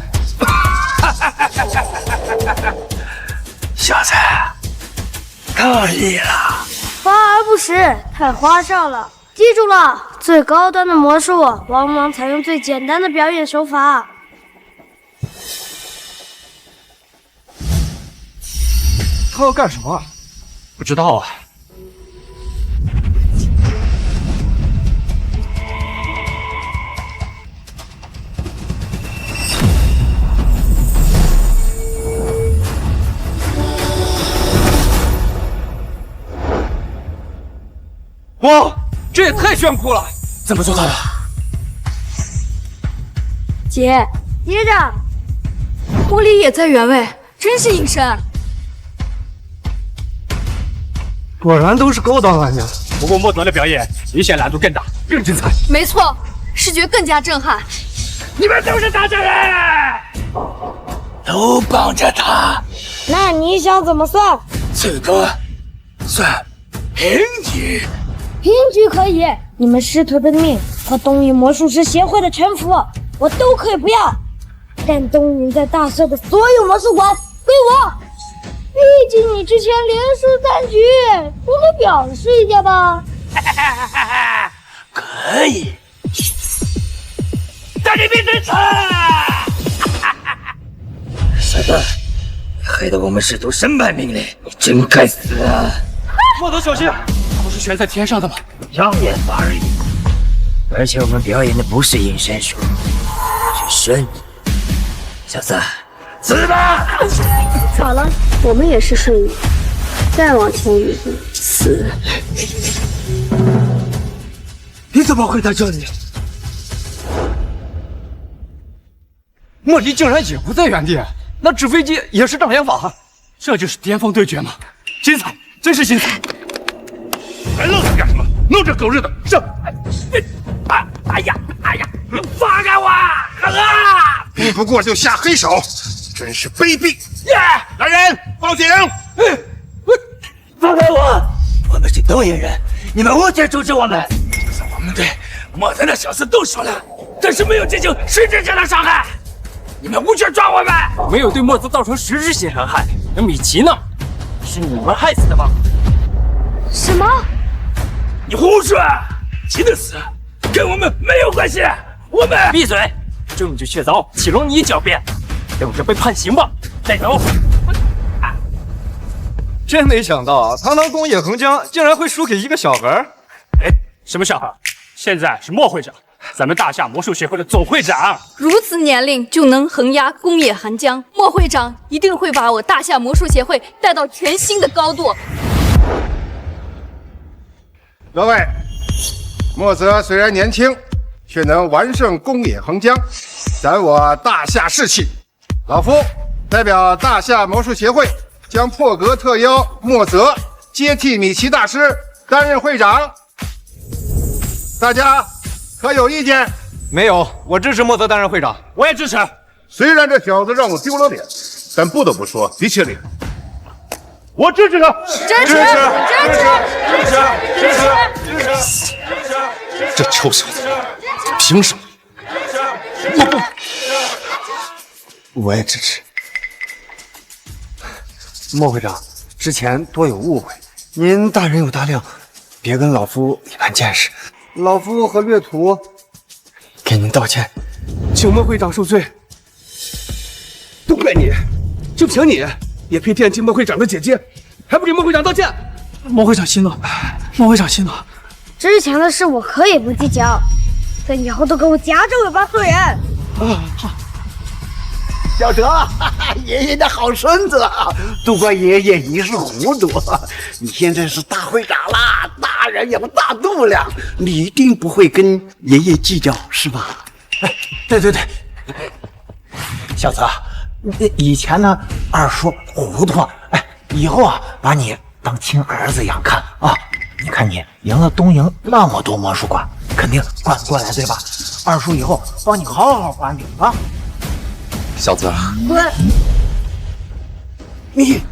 小子，可以了。华而不实，太花哨了。记住了，最高端的魔术往往采用最简单的表演手法。他要干什么？不知道啊。哇，这也太炫酷了！怎么做到的？姐，接着。狐狸也在原位，真是隐身。果然都是高端玩家。不过莫泽的表演明显难度更大，更精彩。没错，视觉更加震撼。你们都是大家人，都帮着他。那你想怎么算？最多算平局。平局可以，你们师徒的命和东瀛魔术师协会的臣服，我都可以不要。但东瀛在大社的所有魔术馆归我。毕竟你之前连输3局，总得表示一下吧？可以。带你变成车！傻蛋，害得我们师徒身败名裂，你真该死啊！莫德，小心！不是悬在天上的吗？障眼法而已。而且我们表演的不是隐身术，是瞬移。小子，死吧！好了，我们也是瞬移，再往前一步，死。你怎么会在这里？莫离竟然也不在原地，那纸飞机也是障眼法，这就是巅峰对决吗？精彩，真是精彩！还愣着干什么？弄这狗日的上！哎呀！放开我！啊！你不过就下黑手，真是卑鄙！来人，报警！放开我！我们是东瀛人，你们无权阻止我们。就算我们对莫泽的小厮动手了，但是没有进行实质性的伤害，你们无权抓我们。没有对莫泽造成实质性伤害，那米奇呢？是你们害死的吗？什么？你胡说！奇的死跟我们没有关系，我们闭嘴！证据确凿，岂容你狡辩？等着被判刑吧！带走！真没想到，堂堂宫野恒江竟然会输给一个小孩。哎，什么小孩？现在是莫会长，咱们大夏魔术协会的总会长。如此年龄就能横压宫野寒江，莫会长一定会把我大夏魔术协会带到全新的高度。各位，莫泽虽然年轻，却能完胜宫野恒江，咱我大夏士气。老夫代表大夏魔术协会，将破格特邀莫泽接替米奇大师担任会长。大家可有意见？没有，我支持莫泽担任会长。我也支持。虽然这小子让我丢了脸，但不得不说，的确厉害。我支持他！支持！这臭小子，凭什么？我也支持。莫会长，之前多有误会，您大人有大量，别跟老夫一般见识。老夫和略图给您道歉，请莫会长恕罪。都怪你，就凭你也配惦记莫会长的姐姐，还不给莫会长道歉？莫会长息怒，莫会长息怒。之前的事我可以不计较，但以后都给我夹着尾巴做人。好。小哲，爷爷的好孙子，都怪爷爷一时糊涂。你现在是大会长啦，大人有大度量，你一定不会跟爷爷计较，是吧？对。小泽，以前呢二叔糊涂，哎，以后啊把你当亲儿子一样看啊。你看你赢了东营那么多魔术馆，肯定管不过来，对吧？二叔以后帮你好好管理啊。小子，滚！你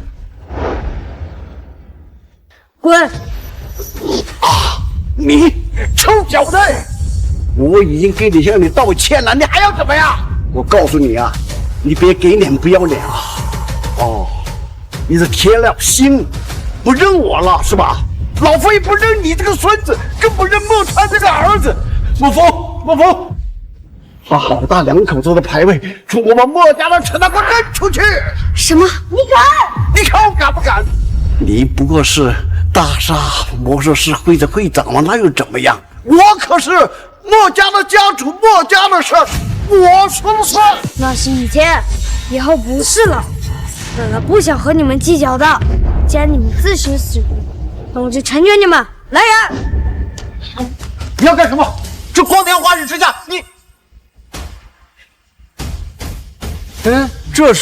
滚！啊！你臭小子！我已经给你向你道歉了，你还要怎么样？我告诉你啊，你别给脸不要脸啊！哦，你是铁了心不认我了是吧？老夫也不认你这个孙子，更不认莫川这个儿子。莫风，把好大两口子的牌位从我们莫家的城南给我扔出去！什么？你敢？你看我敢不敢？你不过是大厦魔术师会的会长嘛，那又怎么样？我可是莫家的家主，莫家的事我说了算。那是以前，以后不是了。死了不想和你们计较的，既然你们自寻死路，那我就成全你们。来人！你要干什么？这光天化日之下，你……这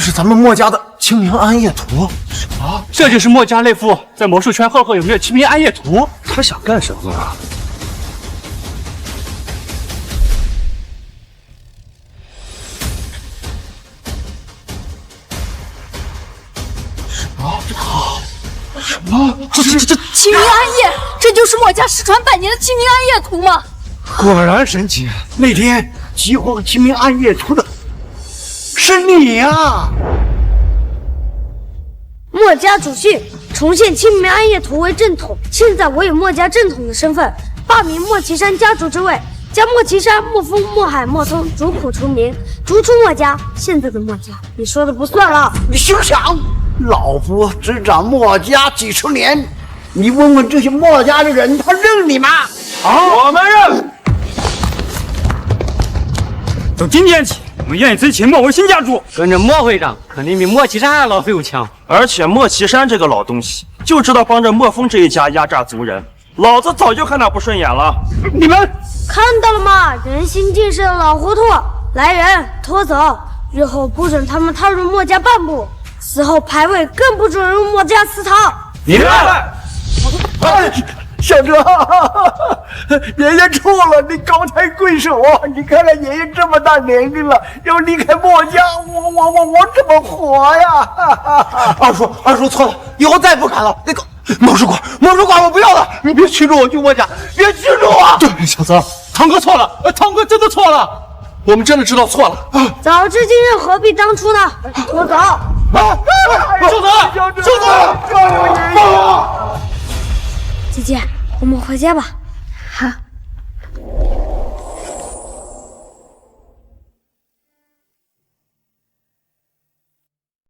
是咱们墨家的清明暗夜图。什么？这就是墨家那幅在魔术圈赫赫有名的清明暗夜图？他想干什么啊？什么？这清明暗夜，这就是墨家失传百年的清明暗夜图吗？果然神奇！那天激活清明暗夜图的是你呀！墨家主训重现清明暗夜图为正统，现在我以墨家正统的身份罢免莫岐山家主之位，将莫岐山、莫风、莫海、莫通逐苦除名，逐出墨家。现在的墨家，你说的不算了。你休想！老夫执掌墨家几十年，你问问这些墨家的人，他认你吗？好，我们认。从今天起，我们愿意尊秦墨为新家主，跟着莫会长，肯定比莫岐山老夫有强。而且莫岐山这个老东西，就知道帮着莫风这一家压榨族人，老子早就看他不顺眼了。你们看到了吗？人心尽是老糊涂。来人，拖走！日后不准他们踏入墨家半步，死后牌位更不准入墨家祠堂。你们。小哲，爷爷错了，你高抬贵手啊！你看看爷爷这么大年龄了，要离开墨家，我怎么活呀？二叔错了，以后再不敢了。那个魔术馆我不要了，你别驱逐我去墨家，别驱逐我！对，小泽，堂哥错了，堂哥真的错了，我们真的知道错了。早知今日何必当初呢？拖走！小泽！姐姐，我们回家吧。好。